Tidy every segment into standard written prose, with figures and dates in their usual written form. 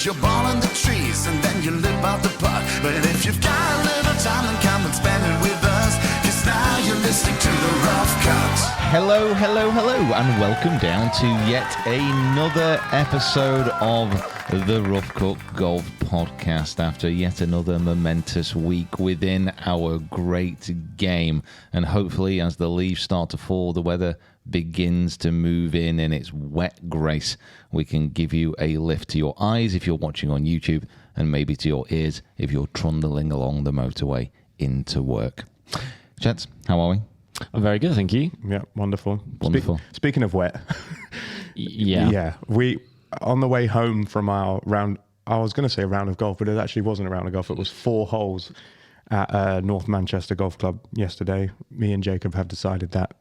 your ball in the trees and then you live out the putt. But if you've got a little time, then come and spend it with us, 'cause now you're listening to The Rough Cut. Hello, and welcome down to yet another episode of the Rough Cut Golf Podcast after yet another momentous week within our great game. And hopefully, as the leaves start to fall, the weather begins to move in its wet grace, we can give you a lift to your eyes if you're watching on YouTube, and maybe to your ears if you're trundling along the motorway into work. Gents, how are we? I'm very good, thank you. Yeah, wonderful. Speaking of wet, yeah, we on the way home from our round. I was going to say a round of golf, but it actually wasn't a round of golf. It was 4 holes at North Manchester Golf Club yesterday. Me and Jacob have decided that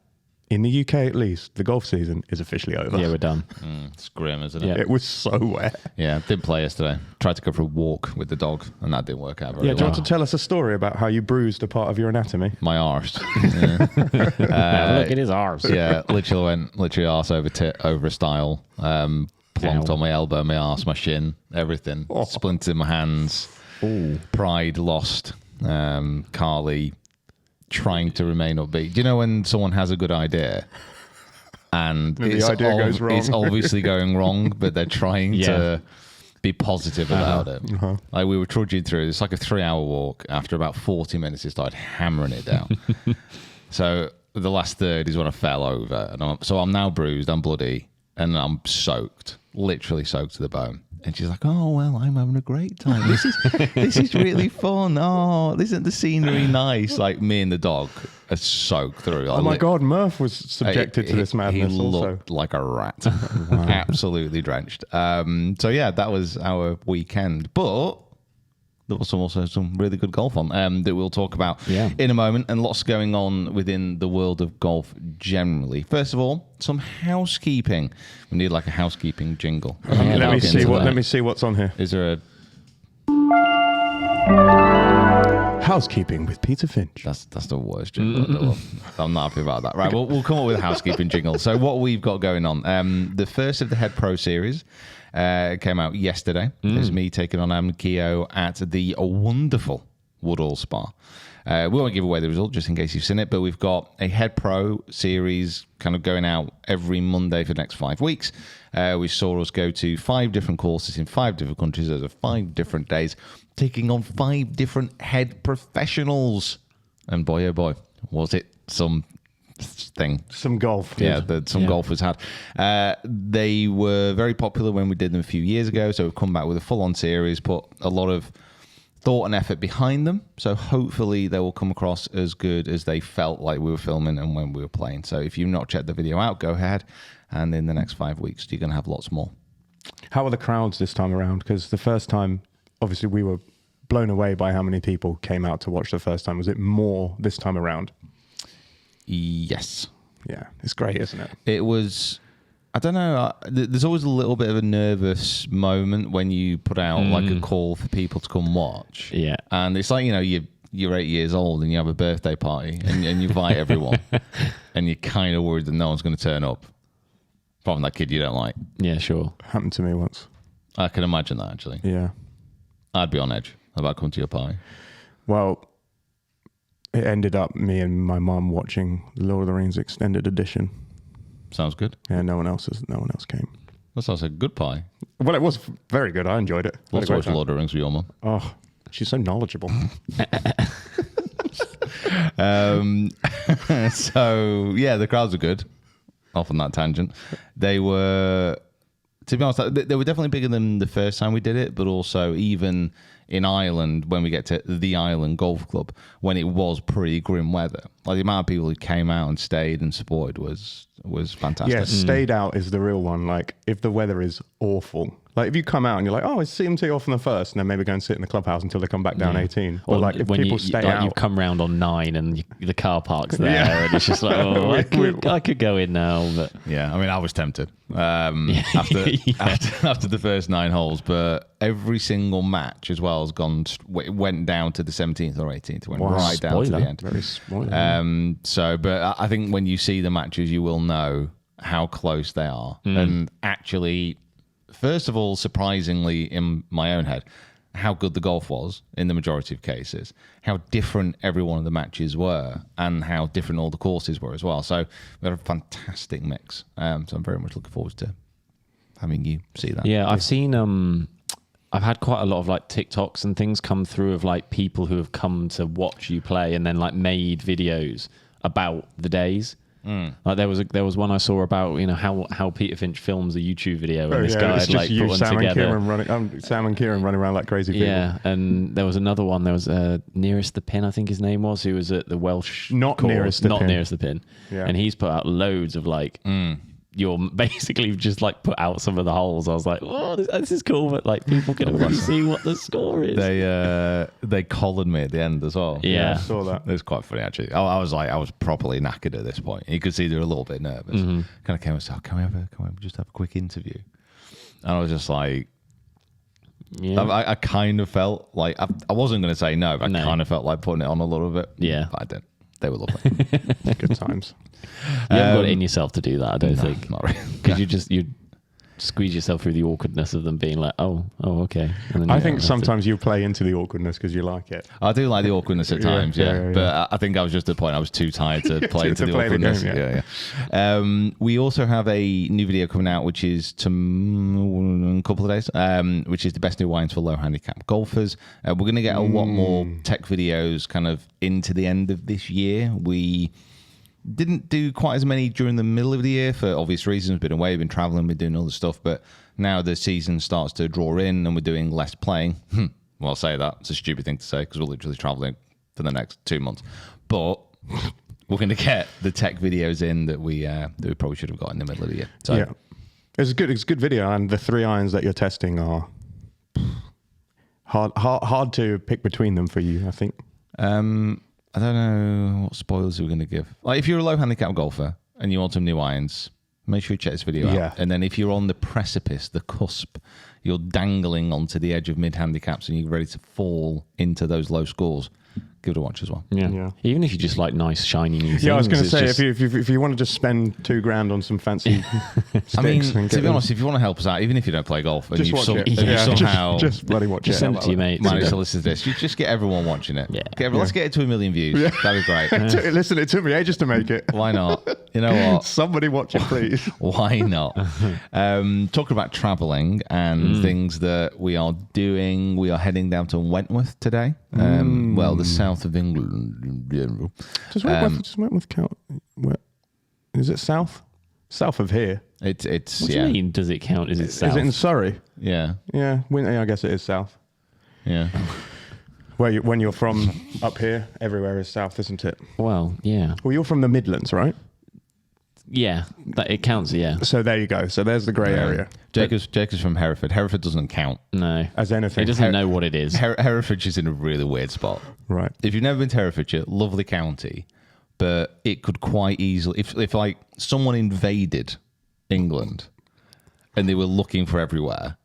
in the UK, at least, the golf season is officially over. Yeah, we're done. It's grim, isn't it? Yeah. It was so wet. Yeah, didn't play yesterday. Tried to go for a walk with the dog, and that didn't work out very Yeah, do you well. want to tell us a story about how you bruised a part of your anatomy? My arse. Look, it is ours. Yeah, literally arse over a style. Plonked on my elbow, my arse, my shin, everything. Oh. Splintered in my hands. Ooh. Pride lost. Carly trying to remain upbeat. Do you know when someone has a good idea and the idea goes wrong? It's obviously going wrong, but they're trying to be positive about it. Like we were trudging through. It's like a 3-hour walk. After about 40 minutes, it started hammering it down. So the last third is when I fell over, and I'm now bruised. I'm bloody, and I'm soaked, literally soaked to the bone. And she's like, "Oh well, I'm having a great time. This is really fun. Oh, isn't the scenery nice?" Like me and the dog are soaked through. Oh my God, Murph was subjected to this madness. He looked like a rat, absolutely drenched. So yeah, that was our weekend. But there was also some really good golf on that we'll talk about in a moment, and lots going on within the world of golf generally. First of all, some housekeeping. We need like a housekeeping jingle. Let me see what's on here. Is there a... Housekeeping with Peter Finch. That's the worst jingle. I'm not happy about that. Right, we'll come up with a housekeeping jingle. So what we've got going on, the first of the Head Pro Series came out yesterday. There's me taking on Keo at the wonderful Woodall Spa. We won't give away the result just in case you've seen it, but we've got a Head Pro Series kind of going out every Monday for the next 5 weeks. We saw us go to 5 different courses in 5 different countries over 5 different days, taking on 5 different head professionals. And boy, oh boy, was it some golf. Yeah, golf was had. They were very popular when we did them a few years ago, so we've come back with a full-on series, put a lot of thought and effort behind them, so hopefully they will come across as good as they felt like we were filming and when we were playing. So if you've not checked the video out, go ahead, and in the next 5 weeks you're going to have lots more. How are the crowds this time around? Because the first time, obviously we were blown away by how many people came out to watch the first time. Was it more this time around? Yes. Yeah, it's great, isn't it? It was... I don't know. There's always a little bit of a nervous moment when you put out like a call for people to come watch. Yeah. And it's like, you're 8 years old and you have a birthday party and you invite everyone and you're kind of worried that no one's going to turn up. Apart from that kid you don't like. Yeah, sure. Happened to me once. I can imagine that, actually. Yeah. I'd be on edge about coming to your party. Well, it ended up me and my mum watching the Lord of the Rings Extended Edition. Sounds good. Yeah, no one else came. That sounds like a good pie. Well, it was very good. I enjoyed it. Let's watch Lord of the Rings with your mum. Oh, she's so knowledgeable. So, yeah, the crowds were good. Off on that tangent. They were, to be honest, they were definitely bigger than the first time we did it, but also even in Ireland, when we get to the Island Golf Club, when it was pretty grim weather. Like the amount of people who came out and stayed and supported was fantastic. Yeah, stayed out is the real one. Like if the weather is awful, like if you come out and you're like, oh, I see them tee off on the first, and then maybe go and sit in the clubhouse until they come back down 18. Or like if people stay out, you've come round on 9 and the car park's there, and it's just like, oh, I could go in now, but yeah, I mean, I was tempted after the first 9 holes, but every single match as well has gone. It went down to the 17th or 18th. It went right down to the end. Very spoiler. But I think when you see the matches, you will know how close they are, and actually. first of all, surprisingly in my own head, how good the golf was in the majority of cases, how different every one of the matches were, and how different all the courses were as well. So we had a fantastic mix. So I'm very much looking forward to having you see that. Yeah, I've seen. I've had quite a lot of like TikToks and things come through of like people who have come to watch you play and then like made videos about the days. Like there was one I saw about how Peter Finch films a YouTube video and this guy had like put one together. Sam and Kieran running around like crazy people. Yeah, and there was another one. There was Nearest the Pin, I think his name was, who was at the Welsh Not course, Nearest the Pin. Nearest the Pin. Yeah. And he's put out loads of like. You're basically just like put out some of the holes. I was like, oh, this is cool, but like people can already see what the score is. They collared me at the end as well. Yeah. I saw that. It was quite funny actually. I was properly knackered at this point. You could see they were a little bit nervous. Kind of came and said, "Can we just have a quick interview?" And I was just like, Yeah. I kind of felt like I wasn't going to say no, but I kind of felt like putting it on a little bit. Yeah. But I didn't. They were lovely. Good times. You haven't got it in yourself to do that, I don't think. Not really. Because you squeeze yourself through the awkwardness of them being like, oh, okay. And then I think sometimes you play into the awkwardness because you like it. I do like the awkwardness at times, yeah. But I think I was just at the point I was too tired to play into the awkwardness. Yeah. We also have a new video coming out, which is a couple of days, which is the best new wines for low handicap golfers. We're going to get a lot more tech videos kind of into the end of this year. We didn't do quite as many during the middle of the year for obvious reasons. Been away, been traveling, been doing other stuff. But now the season starts to draw in and we're doing less playing. Well, I'll say that. It's a stupid thing to say because we're literally traveling for the next 2 months. But we're going to get the tech videos in that we probably should have got in the middle of the year. So, yeah. It's a good video. And the 3 irons that you're testing are hard to pick between them for you, I think. I don't know what spoilers we're going to give. Like, if you're a low handicap golfer and you want some new irons, make sure you check this video out. And then if you're on the precipice, the cusp, you're dangling onto the edge of mid handicaps and you're ready to fall into those low scores, give it a watch as well. Yeah. Even if you just like nice, shiny new things. Yeah, I was going to say, if you want to just spend $2,000 on some fancy sticks. I mean, to be honest, if you want to help us out, even if you don't play golf, and just you've watch it. you've somehow just bloody watch it. Send it to your mates. managed to listen to this, you just get everyone watching it. Yeah. Let's get it to 1 million views. Yeah. That'd be great. Listen, it took me ages to make it. Why not? You know what? Somebody watch it, please. Why not? Talking about travelling and things that we are doing, we are heading down to Wentworth today. Well, the south of England in general. Does Wentworth count? Is it south? South of here. It's What do you mean, does it count? Is it south? Is it in Surrey? Yeah. Yeah, I guess it is south. Yeah. When you're from up here, everywhere is south, isn't it? Well, yeah. Well, you're from the Midlands, right? Yeah, it counts, yeah. So there you go. So there's the grey area. Jacob's from Hereford. Hereford doesn't count. No. As anything. He doesn't know what it is. Herefordshire in a really weird spot. Right. If you've never been to Herefordshire, lovely county, but it could quite easily, if like someone invaded England and they were looking for everywhere,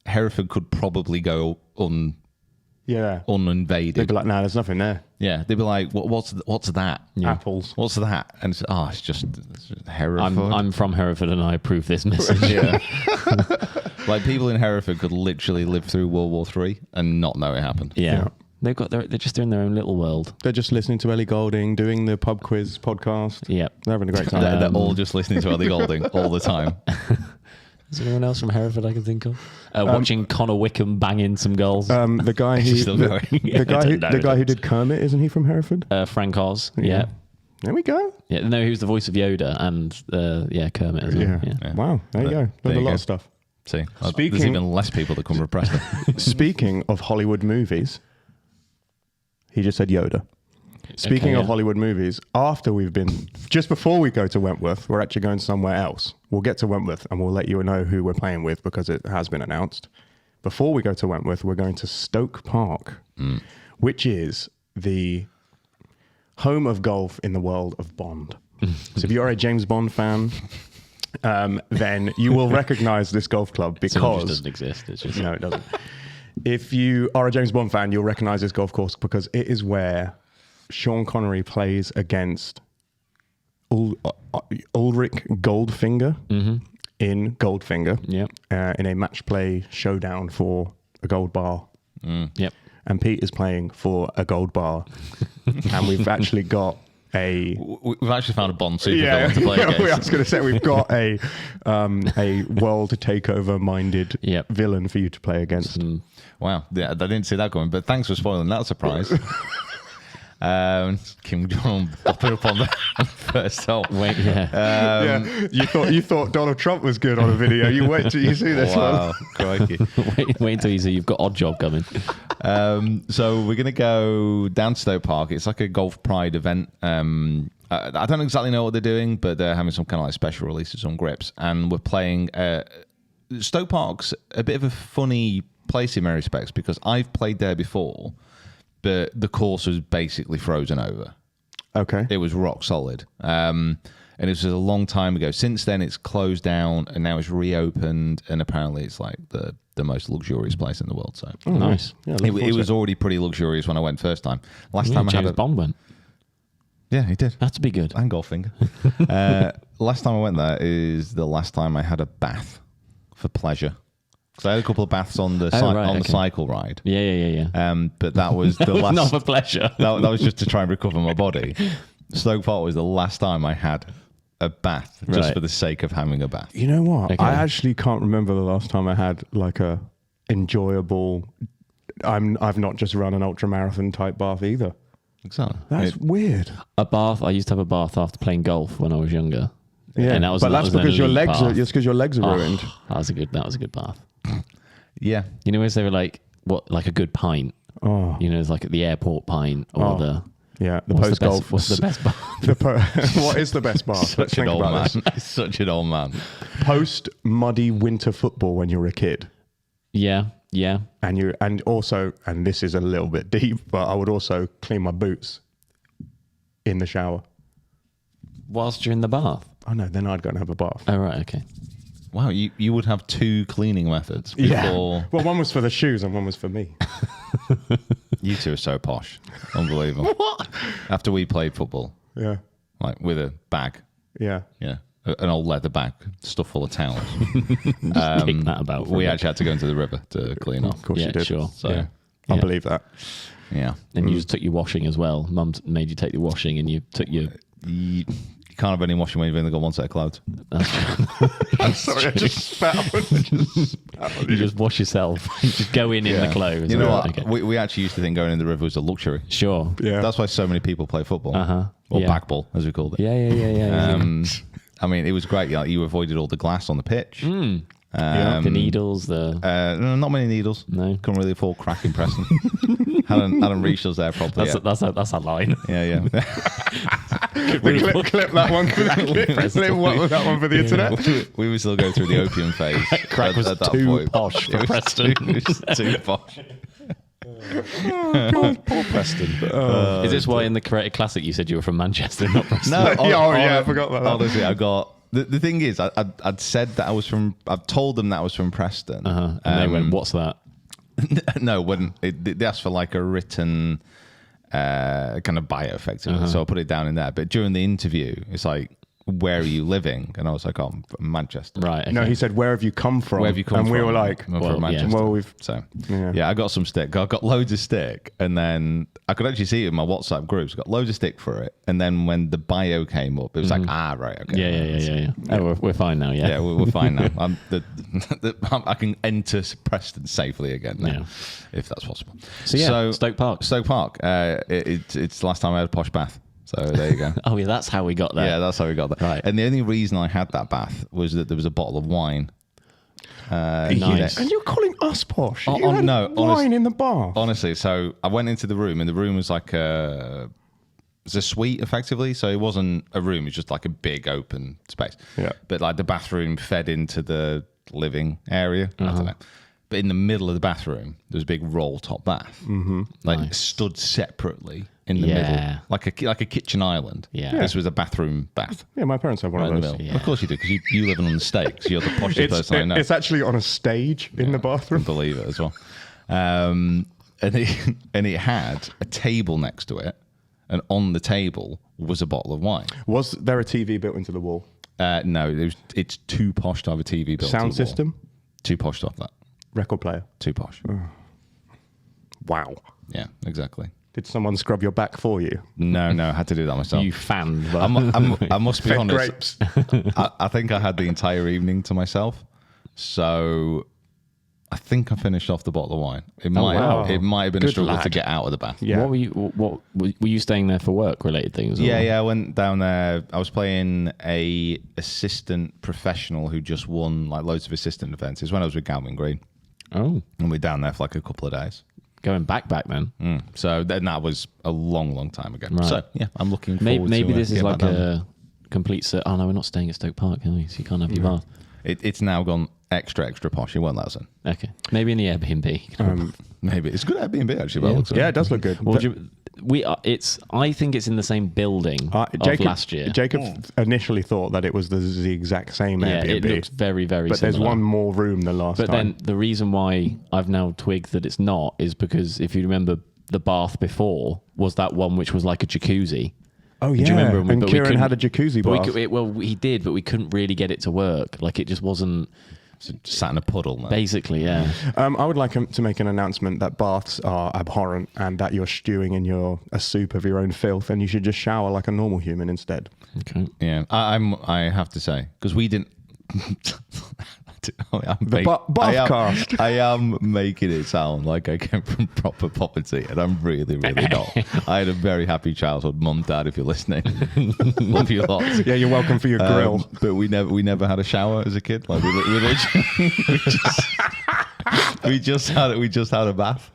Hereford could probably go uninvaded. They'd be like, nah, there's nothing there. Yeah, they'd be like, what's that? Apples. What's that? And it's just Hereford. I'm from Hereford and I approve this message. Yeah. Like people in Hereford could literally live through World War III and not know it happened. Yeah. They're just doing their own little world. They're just listening to Ellie Goulding, doing the pub quiz podcast. Yep. They're having a great time. They're all just listening to Ellie Goulding all the time. Is there anyone else from Hereford I can think of? Watching Connor Wickham banging some goals. The guy who still going? the guy who did Kermit, isn't he from Hereford? Frank Oz. Yeah. There we go. Yeah. No, he was the voice of Yoda and Kermit as well. Yeah. Wow. There you go. There's a lot of stuff. See, there's even less people that come from Preston. Speaking of Hollywood movies, he just said Yoda. Speaking of Hollywood movies, just before we go to Wentworth, we're actually going somewhere else. We'll get to Wentworth and we'll let you know who we're playing with because it has been announced. Before we go to Wentworth, we're going to Stoke Park, which is the home of golf in the world of Bond. So if you're a James Bond fan, then you will recognize this golf club because... It doesn't exist. It's just... No, it doesn't. If you are a James Bond fan, you'll recognize this golf course because it is where Sean Connery plays against Ulrich Goldfinger in Goldfinger Yep. in a match play showdown for a gold bar. Yep. And Pete is playing for a gold bar. And we've actually got We've actually found a Bond supervillain to play against. I was going to say we've got a world takeover minded Yep. villain for you to play against. Wow, yeah, I didn't see that going, but thanks for spoiling that surprise. Kim Jong popping up on the first hole. Wait, yeah. You thought Donald Trump was good on a video. You wait till you see this Wow, one. crikey. wait until you see you've got Odd Job coming. So we're going to go down to Stoke Park. It's like a Golf Pride event. I don't exactly know what they're doing, but they're having some kind of like special releases on grips. And we're playing... Stoke Park's a bit of a funny place in many respects because I've played there before, but the course was basically frozen over. Okay. It was rock solid. And it was a long time ago. Since then, it's closed down and now it's reopened. And apparently, it's like the most luxurious place in the world. So Nice. Yeah, it was already pretty luxurious when I went first time. Last time I James had Bond went. Yeah, he did. That's be good. And Goldfinger. Last time I went there is the last time I had a bath for pleasure. So I had a couple of baths on the the cycle ride. Yeah. But that was the last. Not for pleasure. That was just to try and recover my body. Stoke Park was the last time I had a bath just Right. for the sake of having a bath. You know what? Okay. I actually can't remember the last time I had like a enjoyable. I've not just run an ultra marathon type bath either. Exactly. That's weird. A bath. I used to have a bath after playing golf when I was younger. Yeah, And that was- but that that's was an because your elite legs are. bath. It's because your legs are Oh, ruined. that was a good bath. Yeah. You know, as they were like like a good pint. Oh, You know, it's like at the airport pint or the yeah. The what's post the best, golf. what's the best bath? What is the best bath? Let's Such an think old about man. this. He's such an old man. Post muddy winter football when you're a kid, Yeah. and also this is a little bit deep, but I would also clean my boots in the shower. Whilst you're in the bath. Oh no, then I'd go and have a bath. Oh right, okay. Wow, you would have two cleaning methods before. Well, one was for the shoes and one was for me. You two are so posh. Unbelievable. What? After we played football, Yeah. like with a bag, Yeah. yeah, an old leather bag stuffed full of towels. Kick that about. For We a bit. actually had to go into the river to clean off. Of course Yeah, you did. sure. So, Yeah. I Yeah. believe that. yeah. And you just took your washing as well. Mum made you take the washing, and you took your. You can't have any washing when you've only got one set of clothes. I'm sorry, I just spat on You just wash yourself. You just go in the clothes. You know Right, what? okay. We actually used to think going in the river was a luxury. Sure. Yeah. That's why so many people play football. Or Yeah. backball, as we called it. Yeah. I mean, it was great. You avoided all the glass on the pitch. The needles, Not many needles. No. Couldn't really afford cracking Preston. hadn't reached us there properly yet. that's a line. Yeah. clip that one for that one for the internet. We were still going through the opium phase. Crack was at that too point. posh for It was Preston. It was too posh. Poor Preston. Is this why in the Creative Classic you said you were from Manchester, not Preston? No, I forgot about that. Honestly, I got the thing is, I'd said that I was from. I've told them that I was from Preston, And they went, "What's that?" No, when they asked for like a written kind of bio, effectively. So I put it down in there. But during the interview, it's like, "Where are you living?" And I was like, "Oh, I'm from Manchester." Right. Okay. No, he said, "Where have you come from?" Where have you come and from? we were like, I'm well, from yeah. Manchester. "Well, we've." So Yeah. I got some stick. I got loads of stick, and then I could actually see it in my WhatsApp groups. I got loads of stick for it, and then when the bio came up, it was like, right, okay, Yeah. Oh, we're fine now. Yeah. yeah, we're fine now. I can enter Preston safely again now, Yeah. if that's possible. So yeah, Stoke Park. Stoke Park. It's the last time I had a posh bath. So there you go. Oh yeah, that's how we got there. Yeah, that's how we got there. Right. And the only reason I had that bath was that there was a bottle of wine. Nice. And you're calling us posh? Oh, You had no, wine in the bar. Honestly, so I went into the room, and the room was like it's a suite, effectively. So it wasn't a room; it's just like a big open space. Yeah. But like the bathroom fed into the living area. I don't know. But in the middle of the bathroom, there was a big roll top bath, like Nice. stood separately in the Yeah. middle, like a kitchen island. Yeah. This was a bathroom bath. Yeah, my parents have one Right in of the those. middle. Yeah. Of course you do, because you live on the stakes. You're the poshest person I know. It's actually on a stage in the bathroom. Believe it as well. And it had a table next to it, and on the table was a bottle of wine. Was there a TV built into the wall? No, it's too posh to have a TV built. Sound to the wall. system? Too posh to have that. Record player? Too posh. Wow. Yeah, exactly. Did someone scrub your back for you? No, I had to do that myself. You fanned. I must be Fed honest. grapes. I think I had the entire evening to myself, so I think I finished off the bottle of wine. It might have been a Good struggle to lad. get out of the bath. Yeah. What were you staying there for work related things? or- Yeah. I went down there. I was playing a assistant professional who just won like loads of assistant events. It's when I was with Galvin Green, Oh, and we're down there for like a couple of days. going back then. So then that was a long time ago. Right. So yeah, I'm looking Maybe, forward maybe to this is getting like back down there. a complete. Oh no, we're not staying at Stoke Park, can we? So you can't have your bath. It's now gone extra posh. It won't let us in. Okay, maybe in the Airbnb. Maybe it's good Airbnb actually. By the looks of Yeah, it. it does look good. What would you, we are, it's. I think it's in the same building of last year. Jacob initially thought that it was the exact same Yeah, Airbnb. it looks very but similar. there's one more room than last But time. then the reason why I've now twigged that it's not is because if you remember the bath before was that one which was like a jacuzzi. Oh Do yeah, you remember? and but we Kieran couldn't- had a jacuzzi but we bath. could- well, he did, but we couldn't really get it to work. Like it just wasn't. So just sat in a puddle. Man. Basically, yeah. I would like to make an announcement that baths are abhorrent and that you're stewing in a soup of your own filth, and you should just shower like a normal human instead. Okay. Yeah, I have to say because we didn't. bath cast. I am making it sound like I came from proper poverty, and I'm really not. I had a very happy childhood, mum, dad. If you're listening, love you lots. Yeah, you're welcome for your grill. But we never had a shower as a kid. Like we literally, we just had a bath.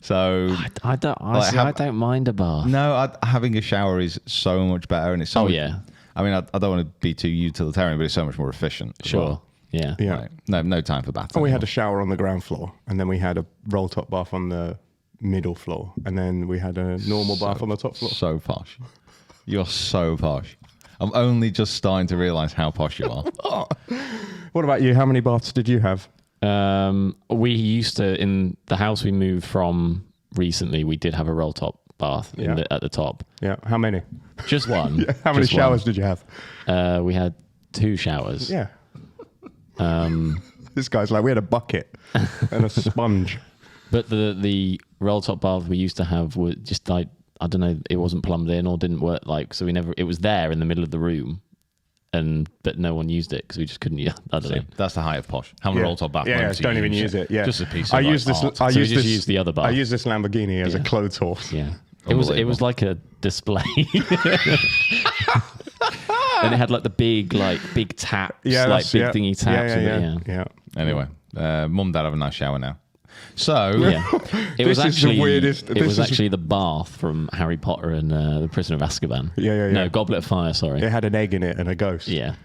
So I don't mind a bath. no, having a shower is so much better, and it's so. Oh, yeah. I mean, I don't want to be too utilitarian, but it's so much more efficient. as Sure. well. Yeah. Yeah. Like, no time for baths. And we had anymore. a shower on the ground floor, and then we had a roll top bath on the middle floor, and then we had a normal bath on the top floor. So posh. You're so posh. I'm only just starting to realise how posh you are. What about you? How many baths did you have? We used to, in the house we moved from recently, we did have a roll top bath at the top. Yeah. How many? Just one. How many Just one. showers did you have? We had 2 showers. Yeah. This guy's like, we had a bucket and a sponge. But the roll top bath we used to have was just like, I don't know, it wasn't plumbed in or didn't work. Like, so it was there in the middle of the room, but no one used it because we just couldn't. I don't know. That's the height of posh. How many roll top bath? Yeah, moments don't you even use it. Yeah, Just a piece of I use like, this. art. I So we use just this. used the other bath. I use this Lamborghini as a clothes horse. Yeah. It was like a display. And it had like the big taps, Yeah, like that's- big yeah. thingy taps. Yeah. Anyway, mum, dad have a nice shower now. So Yeah. It was This is the actually weirdest- It this was is- actually the bath from Harry Potter and the Prisoner of Azkaban. Yeah. No, Goblet of Fire. Sorry. It had an egg in it and a ghost. Yeah.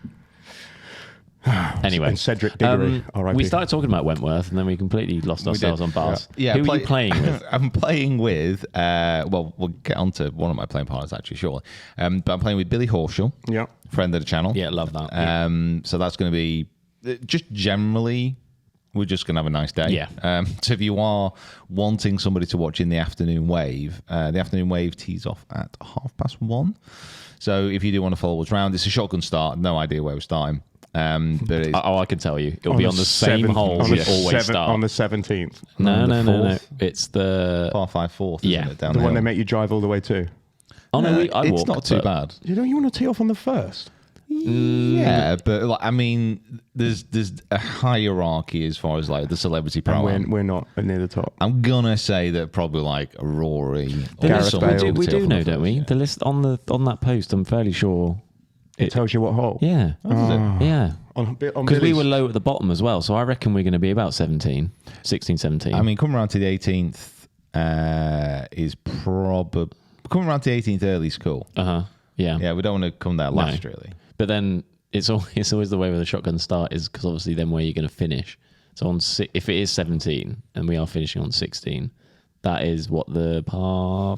Anyway, And Cedric Diggory. R.I.P. we started talking about Wentworth, and then we completely lost ourselves did. on bars. Yeah, Who are you playing with? I'm playing with. Well, we'll get on to one of my playing partners actually shortly. But I'm playing with Billy Horschel, Yeah. friend of the channel. Yeah, love that. So that's going to be just generally. We're just going to have a nice day. Yeah. So if you are wanting somebody to watch in the afternoon wave tees off at 1:30. So if you do want to follow us around, it's a shotgun start. No idea where we're starting. But it's, I can tell you, it'll be on the same hole on we the always start. on the 17th. No. It's the par 5 fourth, isn't Yeah. it? Down The the one hill. they make you drive all the way to. Oh no, I it's walk, not too but- bad. You want to tee off on the first? Yeah, but like, I mean, there's a hierarchy as far as like the celebrity pro. And we're not near the top. I'm gonna say that probably like a Rory. The or list, someone Bale. we will tee do off on know, the don't first, we? yeah. The list on that post, I'm fairly sure. It tells you what hole. Yeah, yeah. On Because we Billy's- were low at the bottom as well, so I reckon we're going to be about 16, 17. I mean, coming around to the 18th is probably coming around to the 18th early is cool. Yeah. Yeah, we don't want to come there last really. But then it's always the way with the shotgun start is because obviously then where you're going to finish. So if it is 17 and we are finishing on 16, that is what the par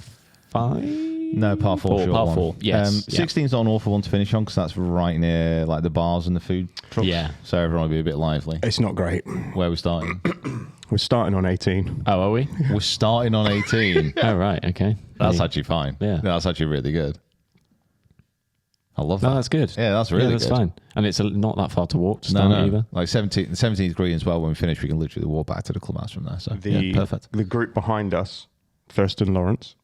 5. No, par 4 short par one. 4. Yes. 16's not an awful one to finish on because that's right near like the bars and the food trucks. Yeah. So everyone will be a bit lively. It's not great. Where we're starting. We're starting on 18. Oh, are we? We're starting on 18. Oh, right. Okay. That's Yeah. actually fine. Yeah. That's actually really good. I love that. No, that's good. Yeah, that's really that's good. fine. And it's not that far to walk to No, start no. either. Like 17th green as well. When we finish, we can literally walk back to the clubhouse from there. So, perfect. The group behind us, Thurston Lawrence,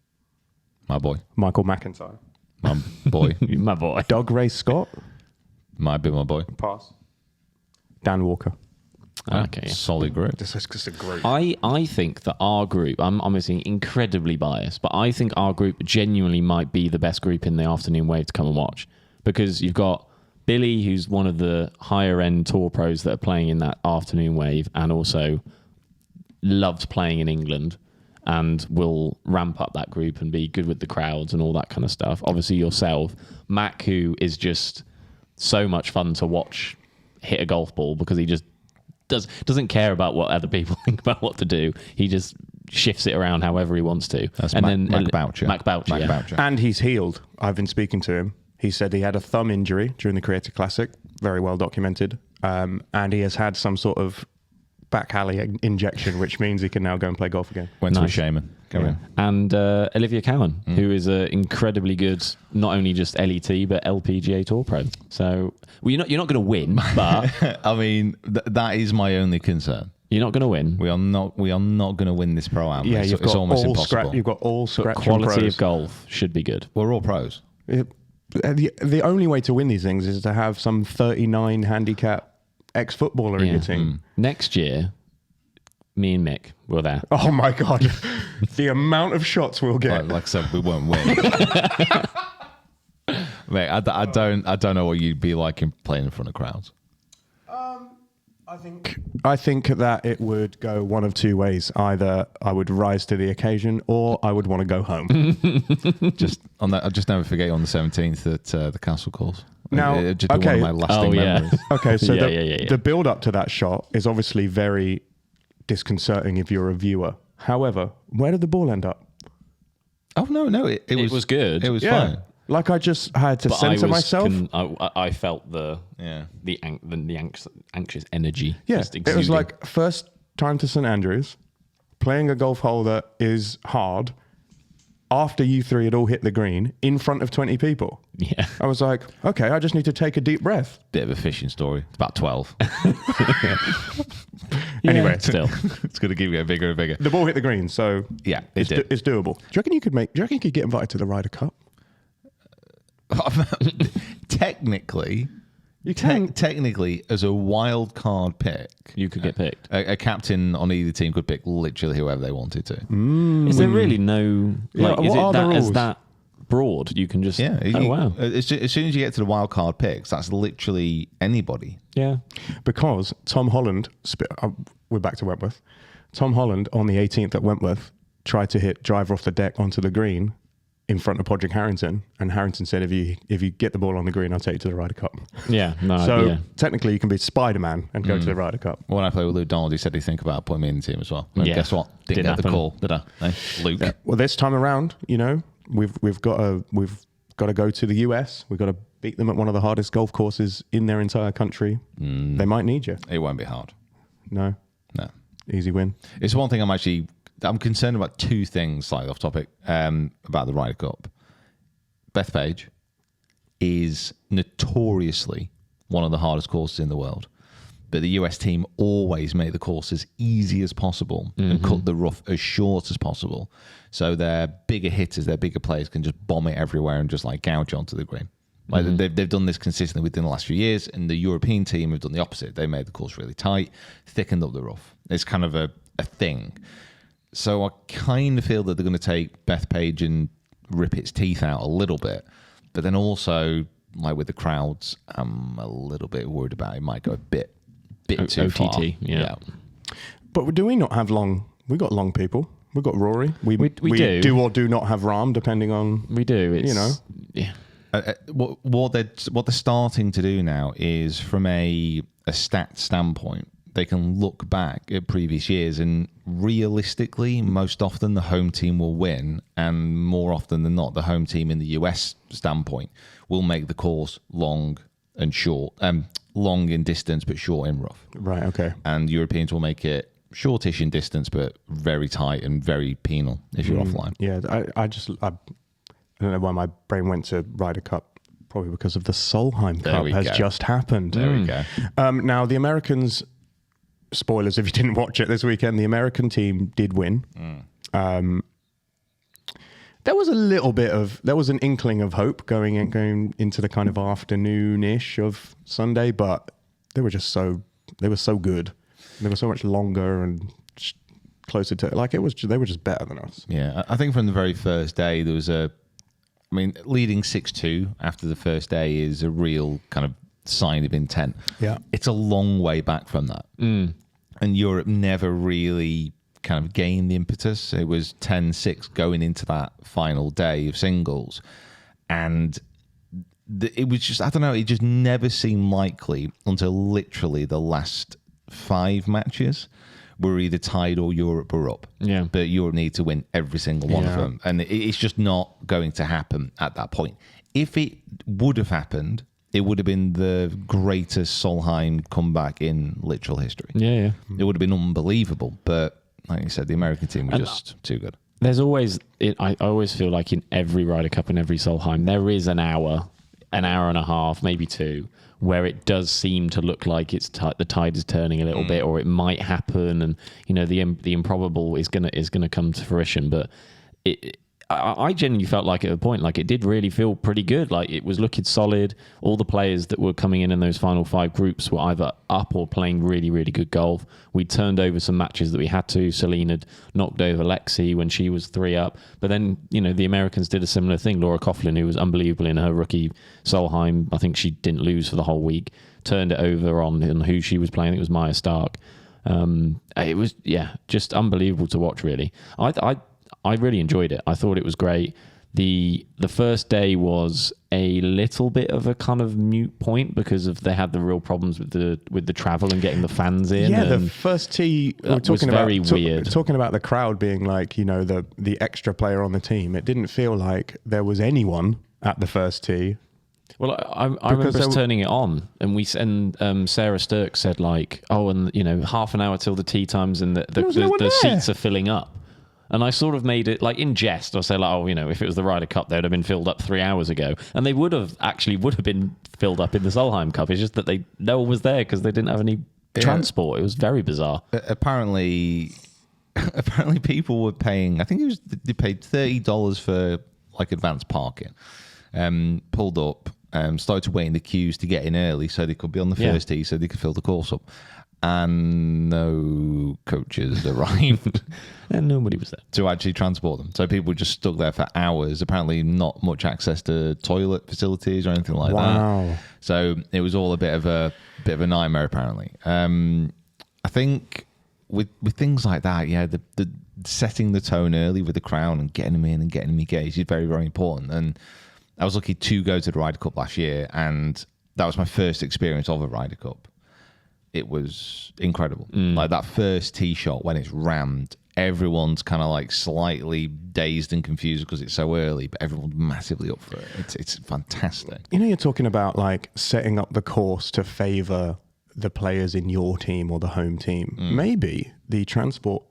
My boy. Michael McIntyre, My boy. My boy. Doug Ray Scott, Might be my boy. pass, Dan Walker. Okay. Yeah. Solid group. This is just a group. I think that our group, I'm obviously incredibly biased, but I think our group genuinely might be the best group in the afternoon wave to come and watch, because you've got Billy, who's one of the higher end tour pros that are playing in that afternoon wave, and also loves playing in England and will ramp up that group and be good with the crowds and all that kind of stuff. Obviously yourself, Mac, who is just so much fun to watch hit a golf ball, because he just doesn't care about what other people think about what to do. He just shifts it around however he wants to. That's and Mac Boucher. Mac Boucher. Yeah. Boucher. And he's healed. I've been speaking to him. He said he had a thumb injury during the Creator Classic, very well documented. And he has had some sort of back alley injection, which means he can now go and play golf again. Went to a Nice. shaman. Go in. And Olivia Cowan, who is an incredibly good, not only just LET but LPGA Tour pro. So you're not going to win, but I mean, that is my only concern. you're not going to win. We are not going to win this pro am. Yeah, it's, you've it's got almost all impossible. you've got all scratch Quality pros. of golf should be good. We're all pros. The only way to win these things is to have some 39 handicap ex-footballer in your team. Next year, me and Mick were there. Oh my God. The amount of shots we'll get. Like I said, we won't win. Mate, I don't know what you'd be like in playing in front of crowds. I think that it would go one of two ways. Either I would rise to the occasion, or I would want to go home. Just on that, I'll just never forget on the 17th at the Castle Course. Now, It'd just be okay. one of my lasting memories. Okay, so Yeah. the build up to that shot is obviously very disconcerting if you're a viewer. However, where did the ball end up? Oh no, it was good. It was fine. Like I just had to But censor myself. I felt the anxious energy. Yeah, just it was exuding. like first time to St Andrews, playing a golf hole that is hard. After you three had all hit the green in front of 20 people, Yeah. I was like, okay, I just need to take a deep breath. Bit of a fishing story. It's about 12. Anyway, Still. It's going to keep getting bigger and bigger. the ball hit the green, so Yeah, it it's, did. it's doable. Do you reckon you could get invited to the Ryder Cup? Technically, You can. technically, as a wild card pick, You could get picked. a captain on either team could pick literally whoever they wanted to. Is there really no... Yeah, Like, is what are it the that, is rules? that broad? You can just... Yeah. Oh, wow. As soon as you get to the wild card picks, that's literally anybody. Yeah. Because Tom Holland, we're back to Wentworth. Tom Holland on the 18th at Wentworth tried to hit driver off the deck onto the green in front of Podrick Harrington, and Harrington said, "If you get the ball on the green, I'll take you to the Ryder Cup." Yeah. No, So yeah. technically, you can be Spider-Man and go to the Ryder Cup. When I played with Luke Donald, he said he'd think about putting me in the team as well. And Yeah. guess what? Didn't Didn't get the happen. call, did I? Eh? Luke. Well, this time around, we've got to go to the US. We've got to beat them at one of the hardest golf courses in their entire country. They might need you. It won't be hard. No, No. easy win. It's one thing I'm concerned about. Two things, slightly off topic, about the Ryder Cup. Beth Page is notoriously one of the hardest courses in the world. But the US team always make the course as easy as possible and cut the rough as short as possible. So their bigger hitters, their bigger players can just bomb it everywhere and just like gouge onto the green. Like they've done this consistently within the last few years, and the European team have done the opposite. They made the course really tight, thickened up the rough. It's kind of a thing. So I kind of feel that they're going to take Beth Page and rip its teeth out a little bit, but then also like with the crowds, I'm a little bit worried about it might go a bit too far. OTT, yeah. But do we not have long? We got long people. We got Rory. We do. or do not have Rahm, depending on. We do. It's, Yeah. What they're starting to do now is, from a stat standpoint, they can look back at previous years, and realistically, most often the home team will win, and more often than not, the home team in the US standpoint will make the course long and short, long in distance but short in rough. Right. Okay. And Europeans will make it shortish in distance but very tight and very penal if you're offline. Yeah. I don't know why my brain went to Ryder Cup Probably because of the Solheim Cup we has go. just happened. There we go. Now, the Americans, spoilers if you didn't watch it this weekend, the American team did win. There was an inkling of hope going into the kind of afternoon-ish of Sunday, but they were so good. They were so much longer and closer to, they were just better than us. Yeah, I think from the very first day, there was leading 6-2 after the first day is a real kind of sign of intent. Yeah. It's a long way back from that. And Europe never really kind of gained the impetus. It was 10-6 going into that final day of singles. And it was just, I don't know, it just never seemed likely until literally the last 5 matches were either tied or Europe were up. Yeah. But Europe need to win every single one of them. And it's just not going to happen at that point. If it would have happened, it would have been the greatest Solheim comeback in literal history. Yeah. It would have been unbelievable. But like you said, the American team was just too good. There's always, I always feel like in every Ryder Cup and every Solheim, there is an hour and a half, maybe 2, where it does seem to look like it's the tide is turning a little bit, or it might happen, and the improbable is gonna come to fruition. But I genuinely felt like at a point, like it did really feel pretty good. Like it was looking solid. All the players that were coming in those final 5 groups were either up or playing really, really good golf. We turned over some matches that we had to. Celine had knocked over Lexi when she was 3 up. But then, the Americans did a similar thing. Laura Coughlin, who was unbelievable in her rookie Solheim, I think she didn't lose for the whole week, turned it over on who she was playing. I think it was Maya Stark. It was, just unbelievable to watch, really. I really enjoyed it. I thought it was great. The first day was a little bit of a kind of mute point because they had the real problems with the travel and getting the fans in. Yeah, the first tee was very weird. Talking about the crowd being like, the extra player on the team. It didn't feel like there was anyone at the first tee. Well, I remember us turning it on, and Sarah Sturck said like, half an hour till the tee times, and the seats are filling up. And I sort of made it like in jest. I say like, if it was the Ryder Cup, they'd have been filled up 3 hours ago, and they would have been filled up in the Solheim Cup. It's just that no one was there because they didn't have any transport. It was very bizarre. Apparently people were paying. I think they paid $30 for like advanced parking. Pulled up, started to wait in the queues to get in early so they could be on the first tee, so they could fill the course up. And no coaches arrived. And nobody was there to actually transport them. So people were just stuck there for hours. Apparently not much access to toilet facilities or anything like that. So it was all a bit of a nightmare, apparently. I think with things like that, the setting the tone early with the crowd and getting them in and getting them engaged is very, very important. And I was lucky to go to the Ryder Cup last year, and that was my first experience of a Ryder Cup. It was incredible. Like that first tee shot when it's rammed, everyone's kind of like slightly dazed and confused because it's so early, but everyone's massively up for it. It's fantastic. You're talking about like setting up the course to favour the players in your team or the home team. Maybe the transport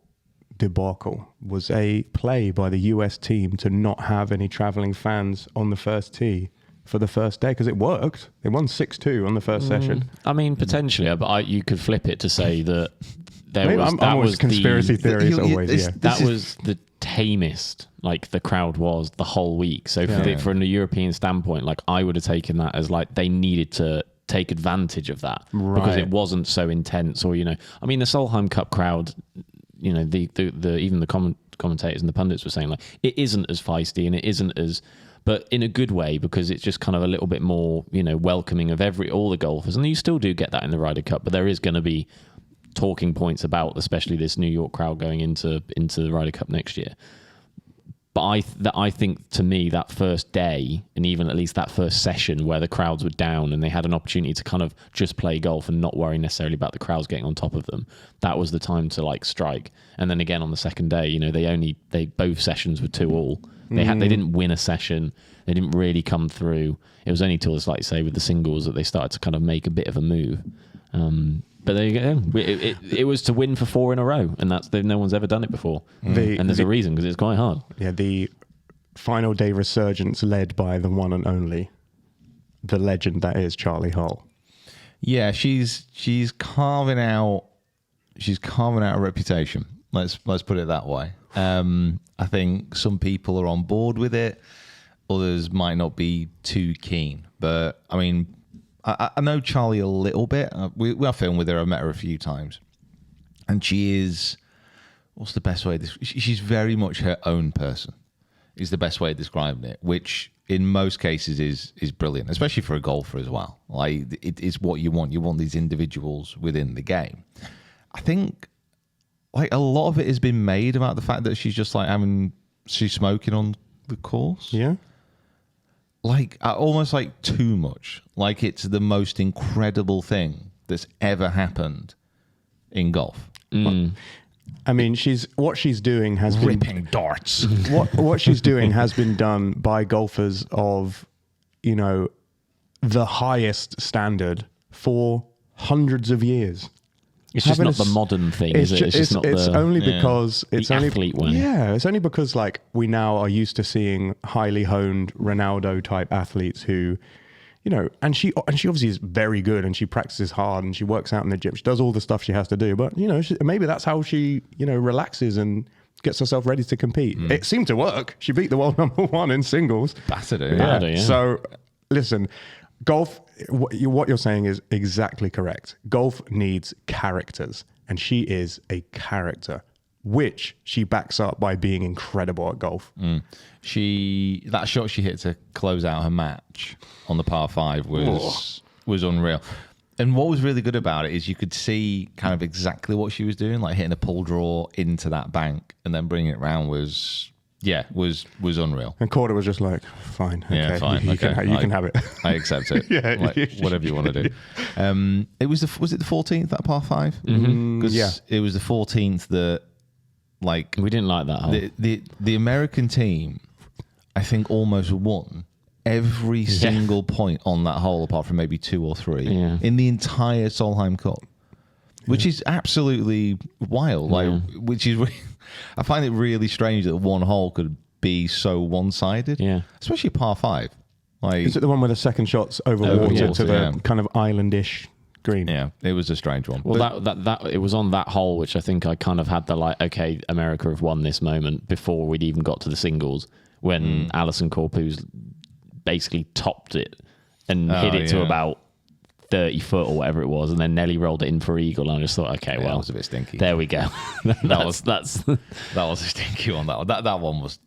debacle was a play by the US team to not have any travelling fans on the first tee for the first day, because it worked. They won 6-2 on the first session. I mean, potentially, but you could flip it to say that I'm always conspiracy theories always. That was the tamest like the crowd was the whole week. So from a European standpoint, like I would have taken that as like they needed to take advantage of that because it wasn't so intense. Or I mean, the Solheim Cup crowd, the even the commentators and the pundits were saying like it isn't as feisty and it isn't as. But in a good way, because it's just kind of a little bit more, welcoming of all the golfers. And you still do get that in the Ryder Cup, but there is going to be talking points about, especially this New York crowd going into the Ryder Cup next year. But I think, to me, that first day, and even at least that first session where the crowds were down and they had an opportunity to kind of just play golf and not worry necessarily about the crowds getting on top of them, that was the time to like strike. And then again on the second day, they both sessions were 2-all. They didn't win a session. They didn't really come through. It was only till, like say, with the singles that they started to kind of make a bit of a move. But there you go. It was to win for 4 in a row, and no one's ever done it before. And there's a reason, because it's quite hard. Yeah, the final day resurgence led by the one and only the legend that is Charley Hull. Yeah, she's carving out a reputation. Let's put it that way. I think some people are on board with it. Others might not be too keen. But I mean, I know Charley a little bit. We have filmed with her. I've met her a few times, and she is. What's the best way? She's very much her own person. Is the best way of describing it. Which in most cases is brilliant, especially for a golfer as well. Like it's what you want. You want these individuals within the game. I think like a lot of it has been made about the fact that she's just like she's smoking on the course. Yeah. Like almost like too much. Like it's the most incredible thing that's ever happened in golf. I mean, what she's doing has been Ripping darts. what she's doing has been done by golfers of, the highest standard for hundreds of years. It's just not the modern thing, is it? It's just not it's the only because it's only athlete one. Yeah, it's only because like we now are used to seeing highly honed Ronaldo type athletes who, and she obviously is very good and she practices hard and she works out in the gym. She does all the stuff she has to do, but maybe that's how she relaxes and gets herself ready to compete. It seemed to work. She beat the world number 1 in singles. Battered it. Yeah. So listen, golf, what you're saying is exactly correct. Golf needs characters, and she is a character, which she backs up by being incredible at golf. That shot she hit to close out her match on the par 5 was unreal. And what was really good about it is you could see kind of exactly what she was doing, like hitting a pull draw into that bank and then bringing it around was unreal. And Corder was just like, fine, okay, Yeah, fine. you Okay. can have it. I accept it. Yeah. Like, whatever you want to do. Was it the 14th at par 5? Yeah. It was the 14th that like We didn't like that hole. the American team, I think, almost won every single point on that hole, apart from maybe 2 or 3 in the entire Solheim Cup, which is absolutely wild. I find it really strange that one hole could be so one-sided. Yeah. Especially par 5. Like, Is it the one where the second shot's over water to the kind of islandish green? yeah, it was a strange one. Well, that it was on that hole, which I think I kind of had the like, okay, America have won this moment before we'd even got to the singles, when Alison Corpus basically topped it and hit it to about 30 foot or whatever it was, and then Nelly rolled it in for eagle, and I just thought, okay, well, that was a bit stinky. There we go. That was that was a stinky one. That one was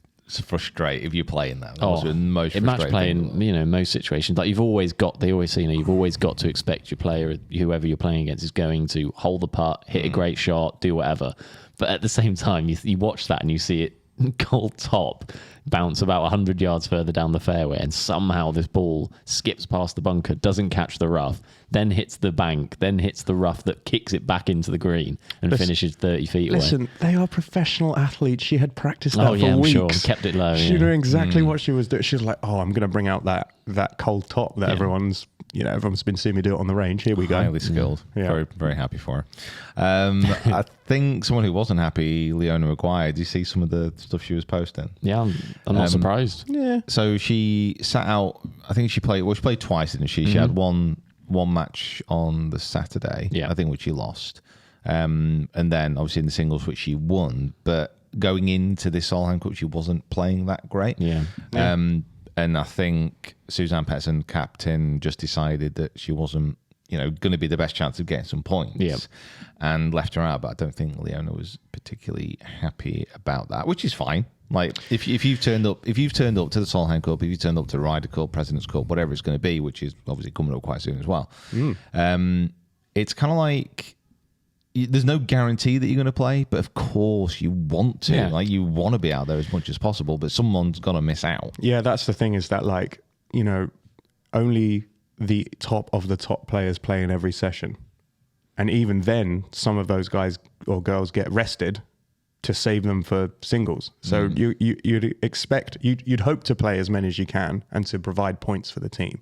frustrating if you're playing that. That was the most in match frustrating. playing, most situations, like they always say, you've always got to expect your player, whoever you're playing against, is going to hold the putt, hit a great shot, do whatever. But at the same time, you watch that and you see it gold top bounce about 100 yards further down the fairway, and somehow this ball skips past the bunker, doesn't catch the rough, then hits the bank, then hits the rough that kicks it back into the green and finishes 30 feet away. Listen, they are professional athletes. She had practiced that for I'm weeks. sure. Kept it low. She knew exactly what she was doing. She was like, I'm going to bring out that cold top that everyone's been seeing me do it on the range. Here we go. Highly skilled. Yeah. Very, very happy for her. I think someone who wasn't happy, Leona McGuire, did you see some of the stuff she was posting? Yeah, I'm not surprised. Yeah. So she sat out, I think she played twice, didn't she? She had one match on the Saturday, I think, which she lost. And then obviously in the singles, which she won. But going into this Solheim Cup, she wasn't playing that great. Yeah. And I think Suzanne Petson, captain, just decided that she wasn't, going to be the best chance of getting some points, and left her out. But I don't think Leona was particularly happy about that, which is fine. Like if you've turned up to the Solheim Cup, if you turned up to Ryder Cup, President's Cup, whatever it's going to be, which is obviously coming up quite soon as well. It's kind of like there's no guarantee that you're going to play, but of course you want to. Yeah. Like you want to be out there as much as possible, but someone's going to miss out. Yeah, that's the thing, is that only the top of the top players play in every session. And even then, some of those guys or girls get rested to save them for singles. So you'd expect, you'd hope to play as many as you can and to provide points for the team.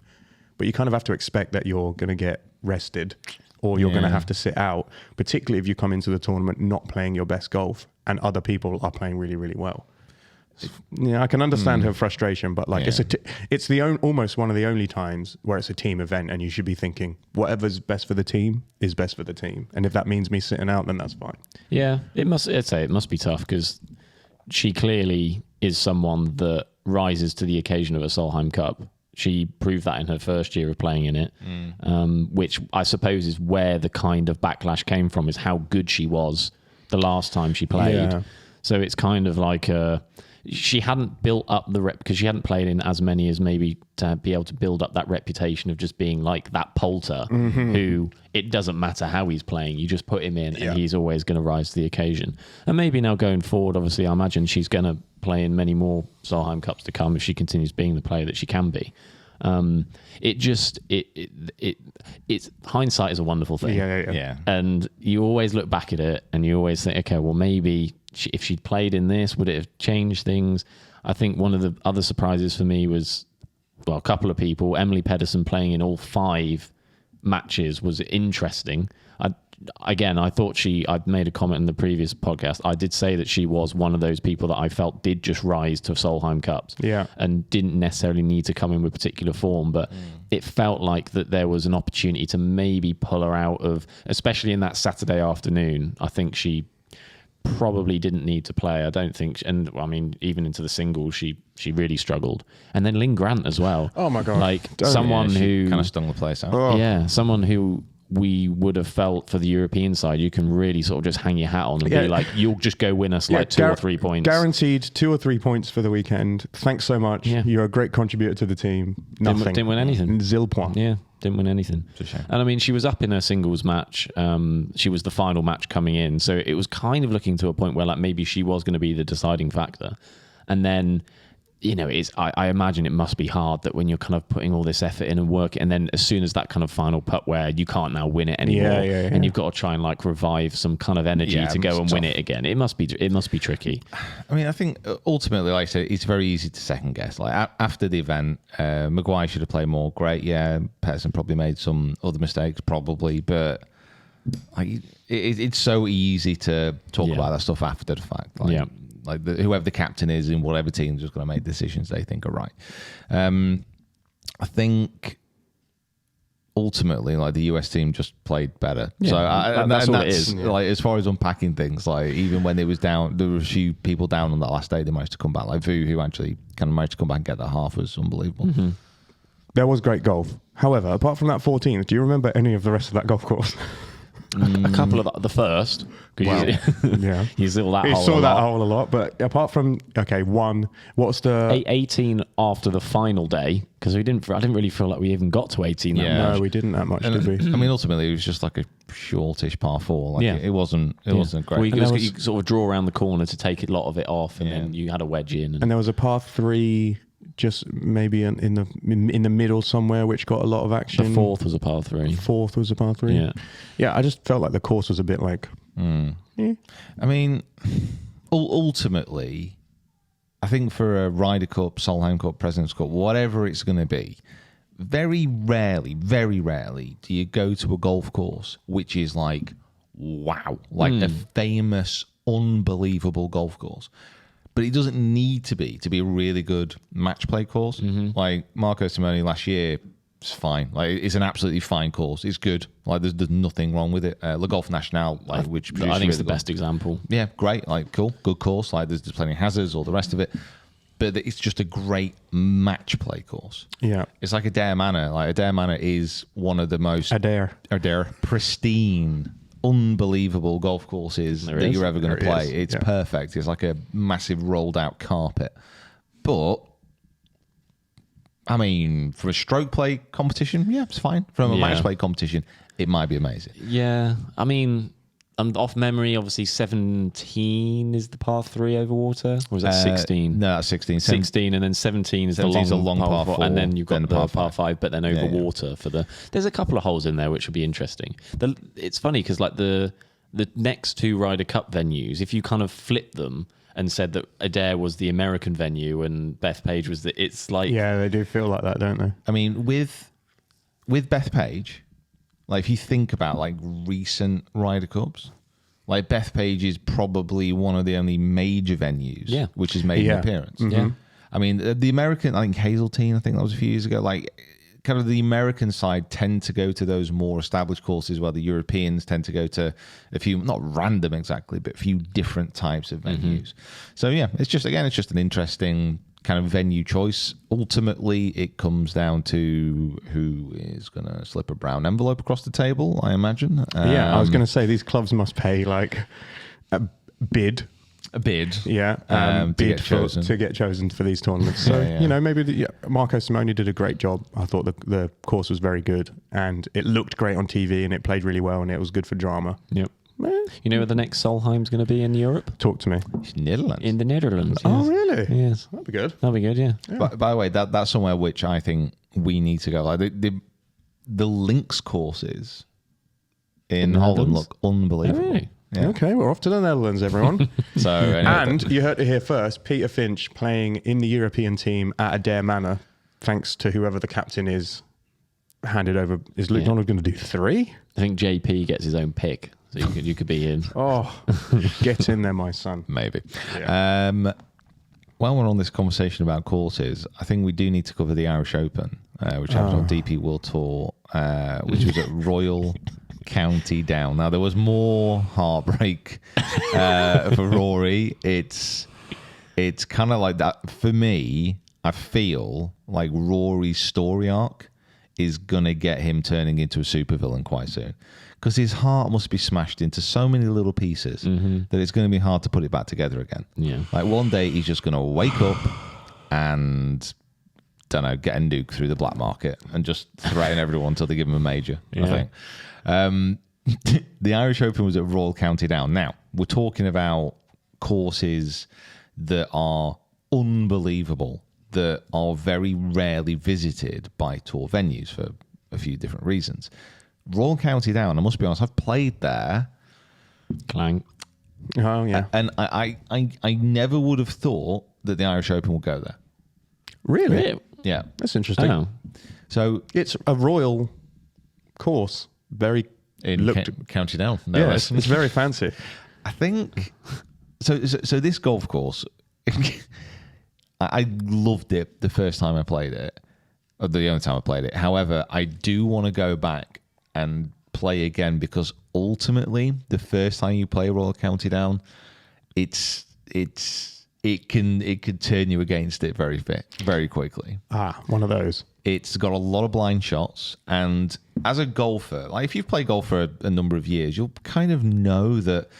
But you kind of have to expect that you're going to get rested, or you're going to have to sit out, particularly if you come into the tournament not playing your best golf and other people are playing really, really well. Yeah, I can understand her frustration, but like it's almost one of the only times where it's a team event, and you should be thinking whatever's best for the team is best for the team, and if that means me sitting out, then that's fine. Yeah, I'd say it must be tough because she clearly is someone that rises to the occasion of a Solheim Cup. She proved that in her first year of playing in it, which I suppose is where the kind of backlash came from, is how good she was the last time she played. Yeah. So it's kind of like she hadn't built up the rep because she hadn't played in as many as maybe to be able to build up that reputation of just being like that Poulter who it doesn't matter how he's playing, you just put him in and he's always going to rise to the occasion. And maybe now going forward, obviously I imagine she's going to play in many more Solheim Cups to come if she continues being the player that she can be. It's hindsight is a wonderful thing. Yeah. And you always look back at it and you always think, okay, well, maybe if she'd played in this, would it have changed things? I think one of the other surprises for me was, well, a couple of people. Emily Pedersen playing in all 5 matches was interesting. I thought I'd made a comment in the previous podcast. I did say that she was one of those people that I felt did just rise to Solheim Cups and didn't necessarily need to come in with particular form, but it felt like that there was an opportunity to maybe pull her out of, especially in that Saturday afternoon. I think she probably didn't need to play. I don't think, and I mean, even into the singles, she really struggled. And then Lynn Grant as well. Oh my God. Like someone who kind of stung the place out. Oh. Yeah, someone who we would have felt for the European side, you can really sort of just hang your hat on and be like, you'll just go win us like 2 or 3 points. Guaranteed 2 or 3 points for the weekend. Thanks so much. Yeah. You're a great contributor to the team. Nothing. Didn't win anything. Zil point. Yeah, didn't win anything. It's a shame. And I mean, she was up in her singles match. She was the final match coming in. So it was kind of looking to a point where like maybe she was going to be the deciding factor. And then, you know, I imagine it must be hard that when you're kind of putting all this effort in and work, and then as soon as that kind of final putt where you can't now win it anymore, and you've got to try and like revive some kind of energy to go and win it again. It must be tricky. I mean, I think ultimately, like I said, it's very easy to second guess. Like after the event, McGuire should have played more. Great, yeah. Pedersen probably made some other mistakes, probably, but like it's so easy to talk about that stuff after the fact. Like, like whoever the captain is in whatever team is just going to make decisions they think are right. I think ultimately, like the US team just played better. Yeah, so that's all it is. Like as far as unpacking things, like even when it was down, there were a few people down on that last day. They managed to come back. Like Vu, who actually kind of managed to come back and get that half, was unbelievable. Mm-hmm. There was great golf. However, apart from that 14th, do you remember any of the rest of that golf course? A couple of the first. Wow. You saw that He hole saw a that lot. hole a lot, but apart from one, what's the 18 after the final day, because I didn't really feel like we even got to 18 that Yeah. much. No, we didn't that much, And, did we? I mean, ultimately, it was just like a shortish par 4. Like it wasn't great. Well, there was- you sort of draw around the corner to take a lot of it off, and then you had a wedge in. And there was a par 3 just maybe in the middle somewhere, which got a lot of action. The 4th was a par 3. 4th was a par 3. Yeah. I just felt like the course was a bit like. I mean, ultimately, I think for a Ryder Cup, Solheim Cup, President's Cup, whatever it's going to be, very rarely do you go to a golf course which is like, wow, like a famous, unbelievable golf course. But it doesn't need to be a really good match play course. Like Marco Simone last year, it's fine. Like it's an absolutely fine course. It's good. Like there's nothing wrong with it. Le Golf National, like which I think it's really the best example. Yeah, great. Like cool, good course. Like there's plenty of hazards, all the rest of it. But it's just a great match play course. Yeah. It's like Adair Manor. Like Adair Manor is one of the most Adair pristine, unbelievable golf courses that you're ever going to play. It's perfect. It's like a massive rolled out carpet. But I mean, for a stroke play competition, it's fine. From a match play competition, it might be amazing. Yeah, I mean, I'm off memory. Obviously, 17 is the par 3 over water, or is that 16? No, that's 16. 16, and then 17 is the 17 is a long long par 4, and then you've got then the par par 5, but then over water for the. There's a couple of holes in there which would be interesting. It's funny because like the next 2 Ryder Cup venues, if you kind of flip them and said that Adair was the American venue and Bethpage was it's like they do feel like that, don't they? I mean, with Bethpage, like if you think about like recent Ryder Cups, Like Bethpage is probably one of the only major venues which has made an appearance. Yeah. I mean, the American, I think Hazeltine, I think that was a few years ago, like kind of the American side tend to go to those more established courses while the Europeans tend to go to a few, not random exactly, but a few different types of venues. So yeah, it's just an interesting kind of venue choice. Ultimately, it comes down to who is going to slip a brown envelope across the table, I imagine. I was going to say these clubs must pay like a bid. A bid. Yeah. To bid get chosen. to get chosen for these tournaments. So, maybe Marco Simone did a great job. I thought the course was very good and it looked great on TV and it played really well and it was good for drama. Yep. You know where the next Solheim's going to be in Europe? Talk to me. It's Netherlands. In the Netherlands. Oh, yes. really? Yes. That'd be good. That'll be good, yeah. By the way, that's somewhere which I think we need to go. Like the links courses in Holland Netherlands? look unbelievable. Oh, really? Yeah. Okay, we're off to the Netherlands, everyone. So anyway, And you heard it here first, Peter Finch playing in the European team at Adair Manor, thanks to whoever the captain is, handed over. Is Luke Donald going to do 3? I think JP gets his own pick, so you could be in. Oh, get in there, my son. maybe. While we're on this conversation about courses, I think we do need to cover the Irish Open, which happened on DP World Tour, which was at Royal County Down. Now, there was more heartbreak for Rory. It's kind of like that. For me, I feel like Rory's story arc is going to get him turning into a supervillain quite soon. Because his heart must be smashed into so many little pieces that it's going to be hard to put it back together again. Yeah. Like one day he's just going to wake up and, don't know, get a nuke through the black market and just threaten everyone until they give him a major, I think. The Irish Open was at Royal County Down. Now, we're talking about courses that are unbelievable, that are very rarely visited by tour venues for a few different reasons. Royal County Down, I must be honest, I've played there. Clank. Oh, yeah. And I never would have thought that the Irish Open would go there. Really? Yeah. That's interesting. Oh. So It's a royal course. Very in County Down. No yeah, less. it's very fancy. I think so this golf course, I loved it the first time I played it, or the only time I played it. However, I do want to go back and play again because ultimately, the first time you play Royal County Down, it can turn you against it very quickly. One of those. It's got a lot of blind shots, and as a golfer, like if you've played golf for a number of years, you'll kind of know that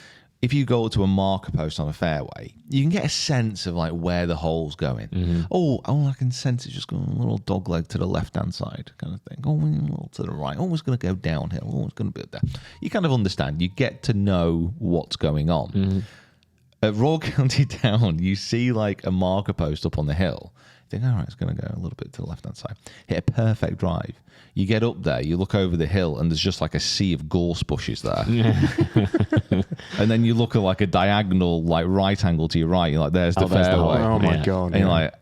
if you go to a marker post on a fairway, you can get a sense of like where the hole's going. Mm-hmm. Oh, I can sense it's just going a little dog leg to the left-hand side kind of thing. Oh, a little to the right. Oh, it's going to go downhill. Oh, it's going to be there. You kind of understand. You get to know what's going on. Mm-hmm. At Royal County Down, you see like a marker post up on the hill. You think, all right, it's going to go a little bit to the left-hand side. Hit a perfect drive. You get up there, you look over the hill, and there's just like a sea of gorse bushes there. And then you look at like a diagonal, like right angle to your right. You're like, there's the there's the fairway. hole. Oh, my Yeah. God. And you're like,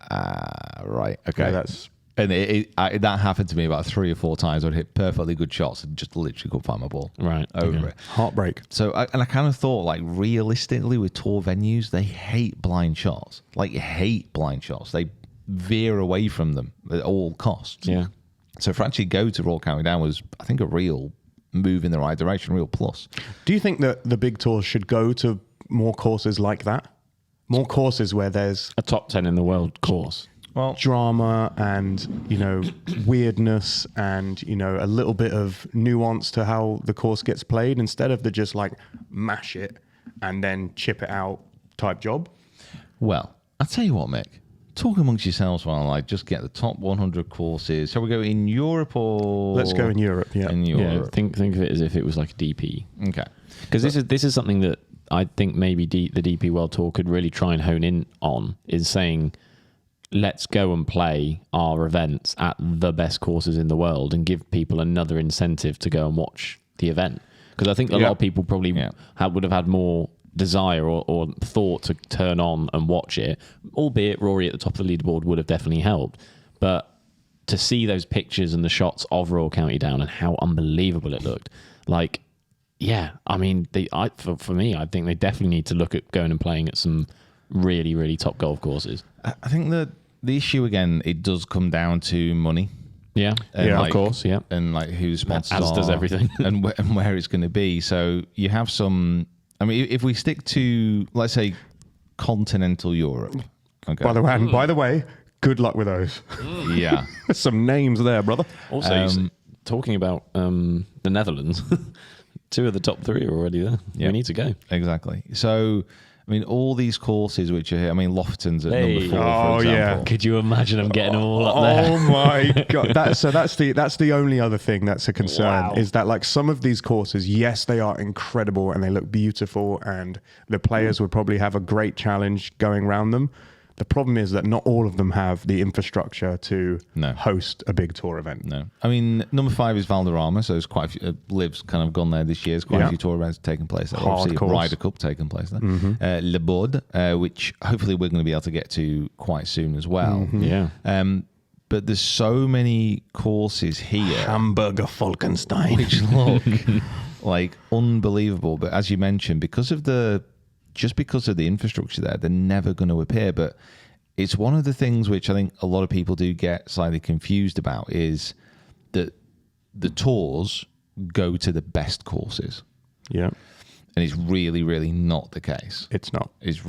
right, okay. Yeah, that's... And that happened to me about 3 or 4 times. I'd hit perfectly good shots and just literally couldn't find my ball. Right, Over okay. it. Heartbreak. So, I kind of thought, like, realistically with tour venues, they hate blind shots. Like, hate blind shots. They veer away from them at all costs. Yeah. So, for actually go to Royal County Down was, I think, a real move in the right direction, real plus. Do you think that the big tours should go to more courses like that? More courses where there's A top 10 in the world course. Well, drama and, weirdness and, a little bit of nuance to how the course gets played instead of the just like mash it and then chip it out type job? well, I'll tell you what, Mick. Talk amongst yourselves while I just get the top 100 courses. Shall we go in Europe or... Let's go in Europe, yeah. In Yeah, Europe. think of it as if it was like a DP. Okay. Because this is something that I think maybe the DP World Tour could really try and hone in on, is saying, let's go and play our events at the best courses in the world and give people another incentive to go and watch the event. Because I think a lot of people probably would have had more desire or thought to turn on and watch it, albeit Rory at the top of the leaderboard would have definitely helped. But to see those pictures and the shots of Royal County Down and how unbelievable it looked, like yeah, I mean, for me, I think they definitely need to look at going and playing at some really, really top golf courses. I think that the issue again, it does come down to money. Yeah, And of course, yeah. and like who sponsors As does are everything. and where it's going to be. So you have some. I mean, if we stick to, let's say, continental Europe. Okay. By the way, good luck with those. Yeah. Some names there, brother. Also, talking about the Netherlands, 2 of the top 3 are already there. Yeah. We need to go. Exactly. So, I mean, all these courses which are here. I mean, Lofton's at Hey. number 4, Oh, for yeah. example. Could you imagine them getting them all up there? Oh my god! That's the only other thing that's a concern. Wow. Is that like some of these courses, yes, they are incredible and they look beautiful, and the players would probably have a great challenge going around them. The problem is that not all of them have the infrastructure to No. host a big tour event. No. I mean, number 5 is Valderrama, so there's quite a few. Liv's kind of gone there this year. There's quite Yeah. a few tour events taking place there. Hard Obviously, course. Ryder Cup taking place there. Le Bord, which hopefully we're going to be able to get to quite soon as well. Yeah. But there's so many courses here Hamburger Falkenstein. which look like unbelievable. But as you mentioned, because of the infrastructure there, they're never going to appear. But it's one of the things which I think a lot of people do get slightly confused about is that the tours go to the best courses. Yeah, And it's really, really not the case. it's not. It's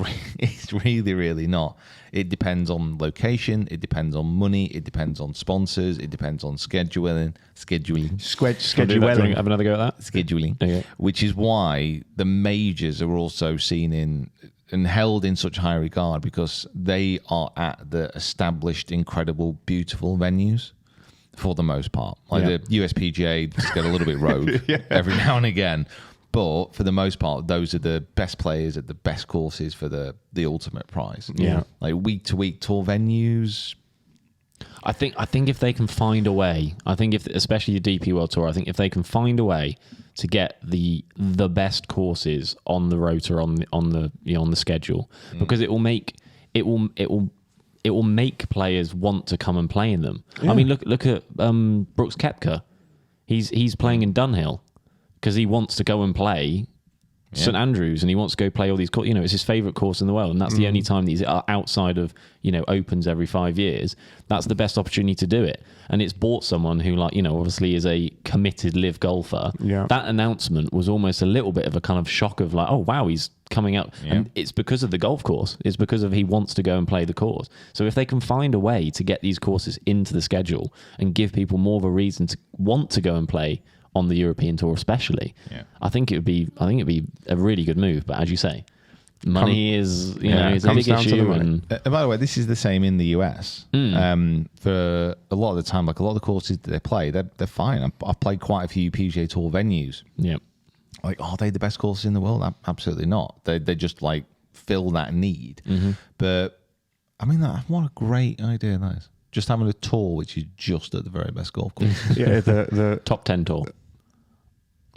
really, really not. It depends on location. It depends on money. It depends on sponsors. It depends on scheduling. Scheduling. Have another go at that? Scheduling. Okay. Which is why the majors are also seen in and held in such high regard because they are at the established, incredible, beautiful venues for the most part. Like Yeah. the USPGA just get a little bit rogue every now and again. But for the most part, those are the best players at the best courses for the ultimate prize. Yeah. Like week to week tour venues. I think if they can find a way, especially the DP World Tour, I think if they can find a way to get the best courses on the rotor on the schedule, because it will make players want to come and play in them. Yeah. I mean, look at Brooks Koepka. He's playing in Dunhill because he wants to go and play St Andrews, and he wants to go play all these courses. It's his favourite course in the world, and that's the only time that he's outside of Opens every 5 years. That's the best opportunity to do it, and it's bought someone who obviously is a committed live golfer. Yeah. That announcement was almost a little bit of a kind of shock of like, oh wow, he's coming out, and it's because of the golf course. It's because of he wants to go and play the course. So if they can find a way to get these courses into the schedule and give people more of a reason to want to go and play on the European Tour, especially, I think it'd be a really good move. But as you say, money is is a comes big down to the issue. money. And And by the way, this is the same in the US. For a lot of the time, like a lot of the courses that they play, they're fine. I've played quite a few PGA Tour venues. yeah, Like, are they the best courses in the world? Absolutely not. They just like fill that need. But I mean, what a great idea that is. Just having a tour which is just at the very best golf course. Yeah, the top 10 tour.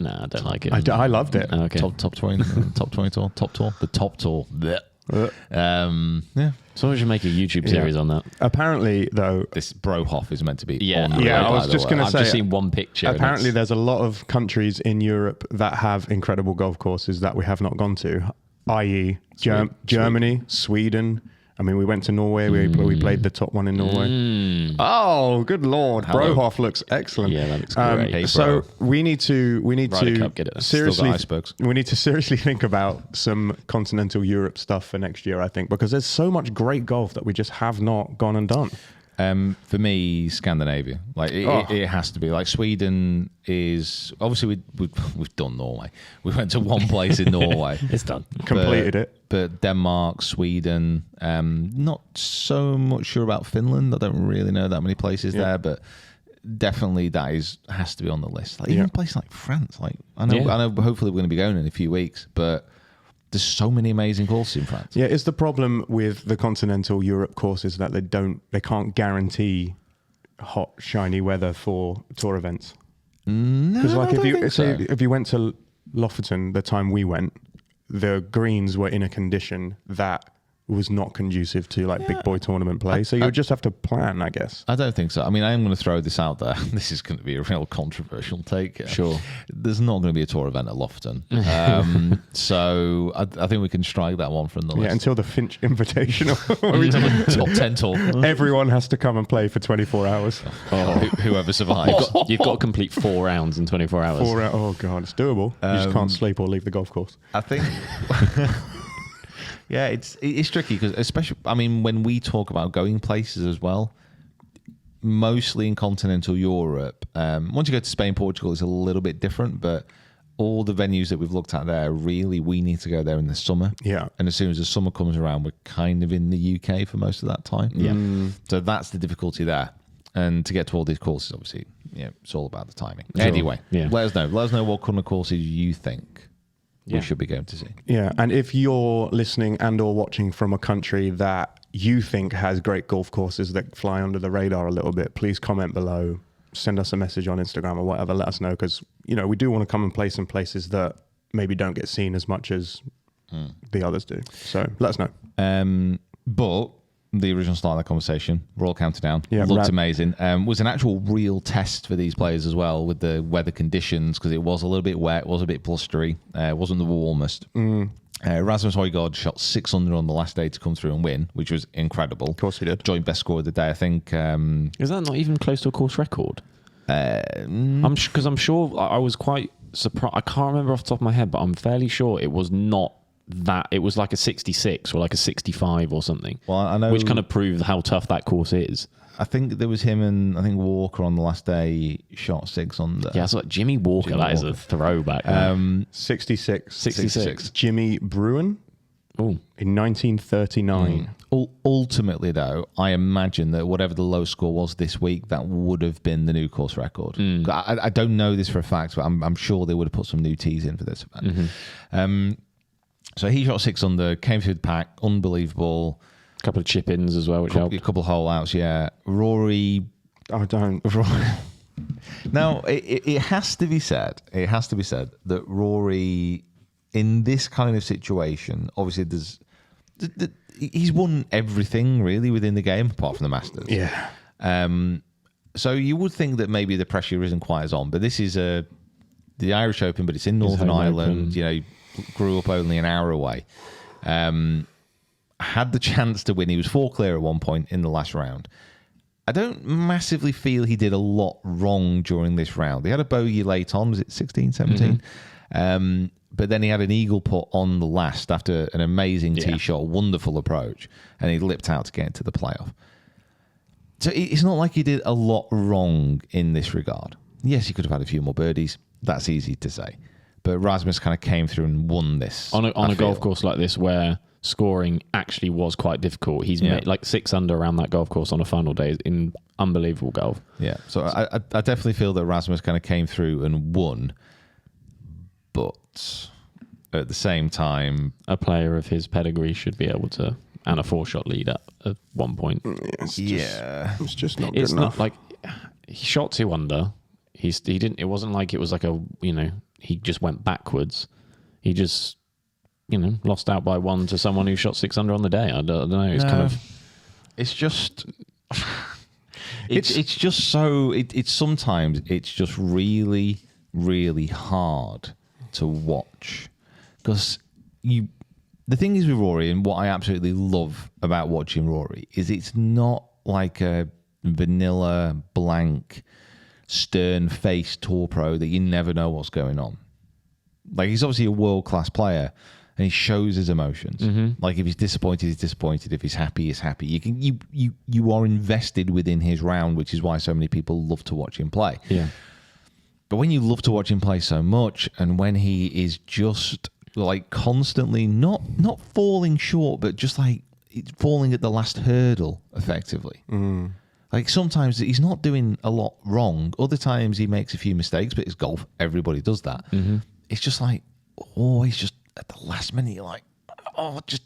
No, I don't like it. I loved it. Okay. top 20, top 20 tour, top tour, the top tour. Blech. Yeah. So we should make a YouTube series on that. Apparently, though, This Brohoff is meant to be. Yeah. on the Yeah, road, I was by the just way. gonna I've say, just seen one picture. and apparently it's- there's a lot of countries in Europe that have incredible golf courses that we have not gone to, i.e. Germany, Sweden. I mean, we went to Norway. We played the top one in Norway. Oh, good lord! Hello. Brohoff looks excellent. Yeah, that looks great. Hey, So bro. we need to Ryder Cup, get it. seriously Still got icebergs. we need to seriously think about some continental Europe stuff for next year. I think because there's so much great golf that we just have not gone and done. For me, Scandinavia, like it has to be. Like Sweden is obviously we've done Norway. We went to one place in Norway. It's done. Completed it. But Denmark, Sweden, not so much sure about Finland. I don't really know that many places there, but definitely has to be on the list. Like even a place like France. Like I know, hopefully we're going to be going in a few weeks, but there's so many amazing courses in France. Yeah, it's the problem with the continental Europe courses that they can't guarantee hot, shiny weather for tour events. Because I don't think so. if you went to Lofoten the time we went, the greens were in a condition that was not conducive to like big boy tournament play. So you would just have to plan, I guess. I don't think so. I mean, I am going to throw this out there. This is going to be a real controversial take. Sure. There's not going to be a tour event at Loughton. So I think we can strike that one from the list. Yeah, until the Finch Invitational. Top 10 tour. Everyone has to come and play for 24 hours. Whoever survives. You've got to complete 4 rounds in 24 hours. Oh, God, it's doable. You just can't sleep or leave the golf course. I think... Yeah, it's tricky because especially, I mean, when we talk about going places as well, mostly in continental Europe, once you go to Spain, Portugal, it's a little bit different, but all the venues that we've looked at there, really, we need to go there in the summer. Yeah. And as soon as the summer comes around, we're kind of in the UK for most of that time. Yeah. So that's the difficulty there. And to get to all these courses, obviously, it's all about the timing. Sure. Anyway, Yeah. let us know. Let us know what kind of courses you think we should be going to see. Yeah, and if you're listening and or watching from a country that you think has great golf courses that fly under the radar a little bit, please comment below, send us a message on Instagram or whatever, let us know, because we do want to come and play some places that maybe don't get seen as much as the others do. So let us know. But the original start of that conversation, Royal Countdown, looked right. amazing. Was an actual real test for these players as well with the weather conditions, because it was a little bit wet, it was a bit blustery, it wasn't the warmest. Rasmus Højgaard shot 6 under on the last day to come through and win, which was incredible. Of course he did. Joint best score of the day, I think. Is that not even close to a course record? I'm sure I was quite surprised. I can't remember off the top of my head, but I'm fairly sure it was not that. It was like a 66 or like a 65 or something. Well, I know, which kind of proved how tough that course is. I think there was him and I think Walker on the last day shot 6 under. Yeah, it's like Jimmy Walker. That is a throwback. 66. Jimmy Bruin in 1939. Ultimately, though, I imagine that whatever the low score was this week, that would have been the new course record. I don't know this for a fact, but I'm sure they would have put some new tees in for this event. So he shot 6 under, came through the pack, unbelievable. A couple of chip-ins as well, which helped. A couple of hole outs, yeah. Rory... Oh, don't. Now, it has to be said, that Rory, in this kind of situation, obviously he's won everything, really, within the game, apart from the Masters. Yeah. So you would think that maybe the pressure isn't quite as on, but this is the Irish Open, but it's in Northern Ireland, grew up only an hour away. Had the chance to win. He was 4 clear at one point in the last round. I don't massively feel he did a lot wrong during this round. He had a bogey late on, was it 16, 17? But then he had an eagle putt on the last after an amazing tee shot, wonderful approach, and he lipped out to get into the playoff. So it's not like he did a lot wrong in this regard. Yes, he could have had a few more birdies. That's easy to say. But Rasmus kind of came through and won this. On a golf course like this where scoring actually was quite difficult. He's made like 6 under around that golf course on a final day in unbelievable golf. Yeah, so I definitely feel that Rasmus kind of came through and won, but at the same time, a player of his pedigree should be able to, and a 4-shot lead at one point. It's just not good It's enough. not like he shot 2 under. He didn't. It wasn't like it was like he just went backwards. He just lost out by 1 to someone who shot 6 under on the day. I don't know. It's kind of. It's just. It's just so. It's sometimes it's just really, really hard to watch because the thing is with Rory, and what I absolutely love about watching Rory is it's not like a vanilla blank stern-faced tour pro that you never know what's going on. Like, he's obviously a world-class player, and he shows his emotions. Like, if he's disappointed, he's disappointed. If he's happy, he's happy. You are invested within his round, which is why so many people love to watch him play. Yeah. But when you love to watch him play so much, and when he is just like constantly not falling short, but just like falling at the last hurdle, effectively. Like, sometimes he's not doing a lot wrong. Other times he makes a few mistakes, but it's golf. Everybody does that. It's just like, he's just at the last minute, you're like, just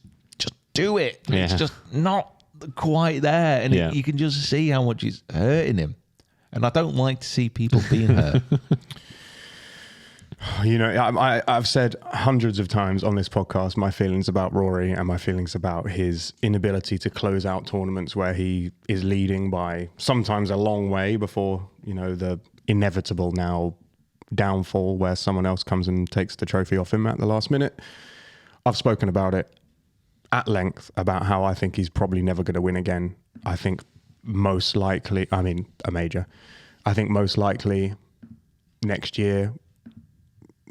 do it. Yeah. It's just not quite there. And you can just see how much it's hurting him. And I don't like to see people being hurt. You know, I've said hundreds of times on this podcast my feelings about Rory and my feelings about his inability to close out tournaments where he is leading by sometimes a long way before, you know, the inevitable now downfall where someone else comes and takes the trophy off him at the last minute. I've spoken about it at length about how I think he's probably never going to win again. I think most likely, I mean, a major. I think most likely next year.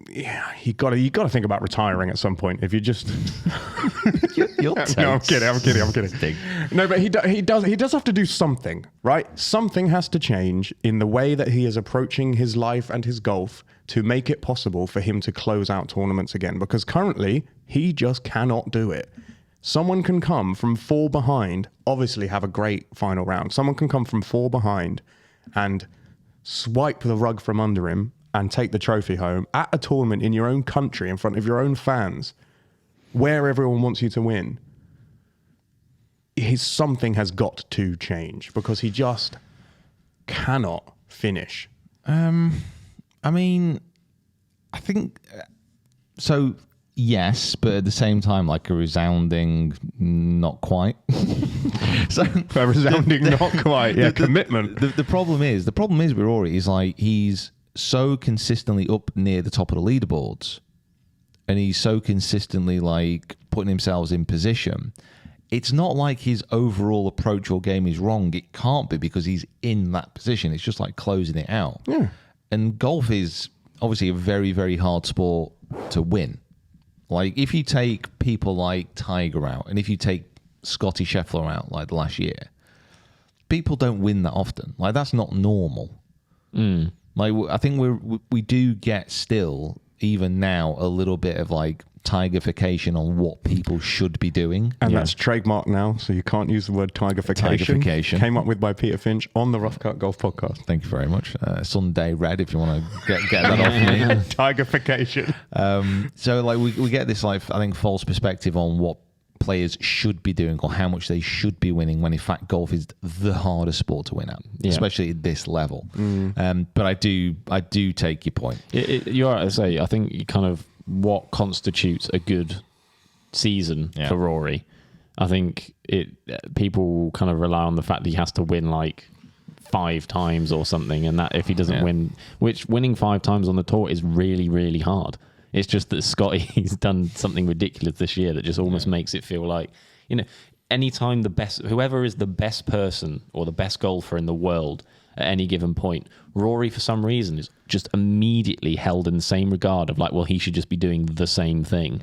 Yeah, you got to think about retiring at some point. If you just, You're no, I'm kidding. No, but he does have to do something, right? Something has to change in the way that he is approaching his life and his golf to make it possible for him to close out tournaments again. Because currently he just cannot do it. Someone can come from 4 behind, obviously have a great final round. Someone can come from 4 behind and swipe the rug from under him and take the trophy home at a tournament in your own country in front of your own fans where everyone wants you to win. Something has got to change because he just cannot finish. I mean, I think so. Yes, but at the same time, like a resounding not quite. So A resounding not quite. Yeah, commitment. The problem is with Rory is like he's so consistently up near the top of the leaderboards, and he's so consistently like putting himself in position. It's not like his overall approach or game is wrong. It can't be because he's in that position. It's just like closing it out. Yeah. And golf is obviously a very, very hard sport to win. Like if you take people like Tiger out, and if you take Scotty Scheffler out like the last year, people don't win that often. Like that's not normal. Like I think we do get still even now a little bit of like Tigerification on what people should be doing, and that's trademark now, so you can't use the word Tigerification. Tigerification Came up with by Peter Finch on the Rough Cut Golf Podcast. Thank you very much. Sunday Red, if you want to get that off me. Tigerification. So like we get this like I think false perspective on what players should be doing or how much they should be winning when in fact golf is the hardest sport to win at, especially at this level. But I do take your point. You're right to say. I think you kind of what constitutes a good season for Rory. I think people kind of rely on the fact that he has to win like 5 times or something, and that if he doesn't win, which winning 5 times on the tour is really, really hard. It's just that Scotty's done something ridiculous this year that just almost makes it feel like, you know, anytime whoever is the best person or the best golfer in the world at any given point, Rory for some reason is just immediately held in the same regard of like, well, he should just be doing the same thing.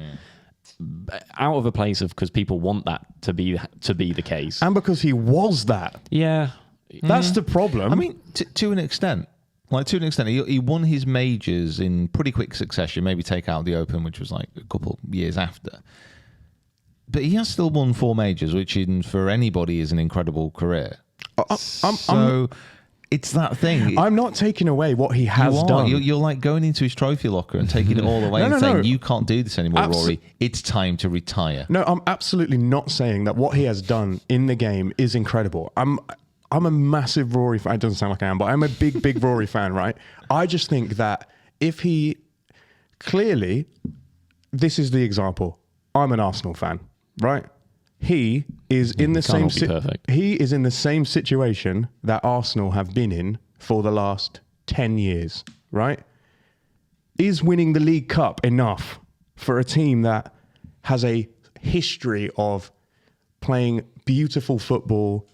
Out of a place of because people want that to be the case, And because he was that. yeah, That's the problem. I mean, to an extent. Like to an extent, he won his majors in pretty quick succession. Maybe take out the Open, which was like a couple years after. But he has still won 4 majors, which for anybody is an incredible career. It's that thing. I'm not taking away what he has done. You're like going into his trophy locker and taking it all away and saying, you can't do this anymore, Rory. It's time to retire. No, I'm absolutely not saying that what he has done in the game is incredible. I'm a massive Rory fan. It doesn't sound like I am, but I'm a big, big Rory fan, right? I just think that if he... Clearly, this is the example. I'm an Arsenal fan, right? He is in the same... He is in the same situation that Arsenal have been in for the last 10 years, right? Is winning the League Cup enough for a team that has a history of playing beautiful football,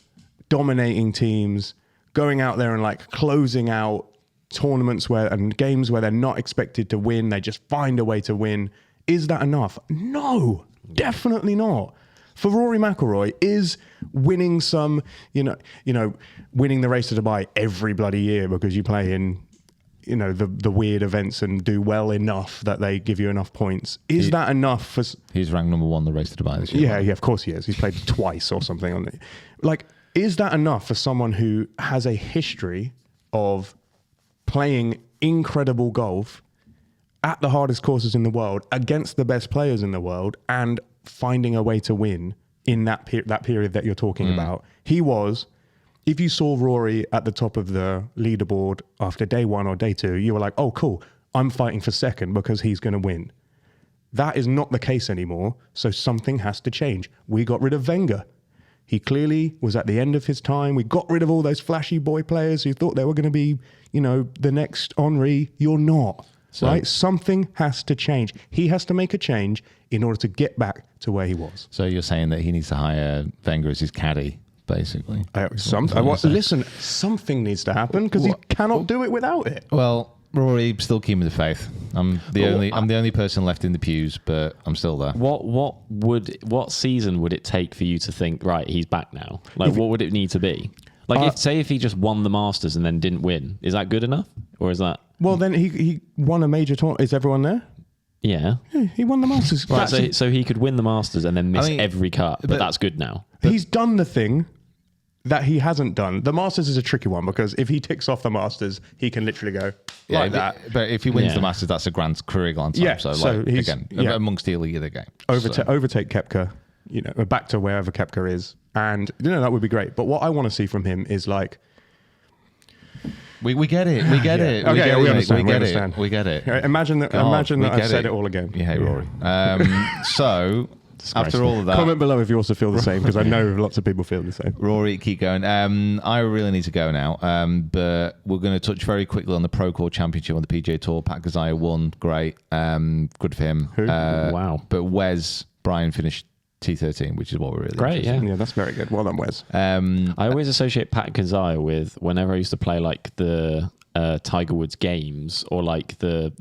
dominating teams, going out there and like closing out tournaments and games where they're not expected to win, they just find a way to win? Is that enough? No, definitely not. For Rory McIlroy, is winning some, winning the race to Dubai every bloody year because you play in, the weird events and do well enough that they give you enough points. Is that enough for... He's ranked number 1 the race to Dubai this year. Yeah, of course he is. He's played twice or something on it. Like, is that enough for someone who has a history of playing incredible golf at the hardest courses in the world against the best players in the world and finding a way to win in that period that you're talking about? He was, if you saw Rory at the top of the leaderboard after day 1 or day 2, you were like, oh, cool. I'm fighting for second because he's going to win. That is not the case anymore, so something has to change. We got rid of Wenger. He clearly was at the end of his time. We got rid of all those flashy boy players who thought they were going to be, the next Henry. You're not, right? Something has to change. He has to make a change in order to get back to where he was. So you're saying that he needs to hire Wenger as his caddy, basically? Listen, something needs to happen because he cannot do it without it. Well, Rory, still keen with the faith. I'm the only person left in the pews, but I'm still there. What season would it take for you to think, right, he's back now? Like, what would it need to be? Like, if he just won the Masters and then didn't win, is that good enough, or is that? Well, then he won a major tournament. Is everyone there? Yeah. He won the Masters. Right, so he could win the Masters and then miss every cut, but that's good now. He's done the thing that he hasn't done. The Masters is a tricky one because if he ticks off the Masters, he can literally go like that. But if he wins the Masters, that's a career Grand Slam. Yeah, so he's amongst the elite of the game. Overtake Koepka, back to wherever Koepka is. And, that would be great. But what I want to see from him is like... We get it. We get it. Okay, we understand. We get it. Imagine that I've said it all again. You hate Rory. So... After all of that, comment below if you also feel the same, because I know lots of people feel the same. Rory, keep going. I really need to go now, but we're going to touch very quickly on the Pro Tour Championship on the PGA Tour. Pat Kazaya won, great, good for him. Who? Wow. But Brian finished T13, which is what we're really great. Yeah, that's very good. Well done, Wes. I always associate Pat Kazaya with whenever I used to play like the Tiger Woods games or like the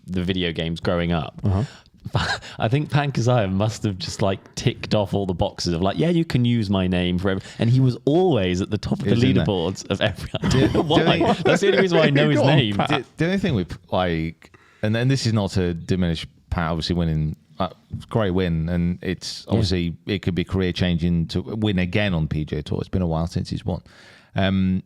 video games growing up. I think Pat Kazaya must have just like ticked off all the boxes of like, yeah, you can use my name forever. And he was always at the top of the leaderboards of every. I don't know why. That's the only reason why I know his name. The only thing with like, and this is not to diminish Pat obviously winning. Great win, and it's obviously it could be career changing to win again on PGA Tour. It's been a while since he's won.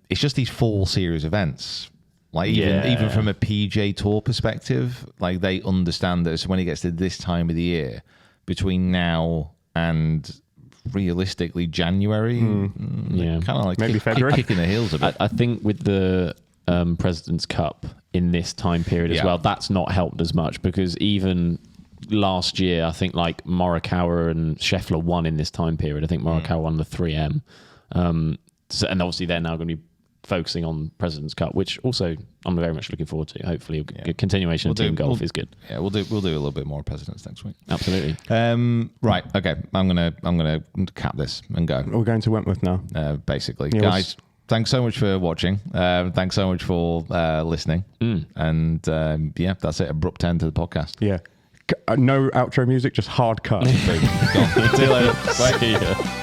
It's just these fall series events. Like even from a PGA Tour perspective, like they understand that so when it gets to this time of the year, between now and realistically January, kind of like maybe February, kicking the heels a bit. I think with the President's Cup in this time period as well, that's not helped as much because even last year, I think like Morikawa and Scheffler won in this time period. I think Morikawa won the 3M, and obviously they're now going to be focusing on President's Cup, which also I'm very much looking forward to. Hopefully, a continuation of team golf is good. Yeah, we'll do a little bit more Presidents next week. Absolutely. Right. Okay. I'm gonna cap this and go. We're going to Wentworth now. Basically, guys. Thanks so much for watching. Thanks so much for listening. And that's it. Abrupt end to the podcast. Yeah. No outro music, just hard cut. See you later. Bye. See ya.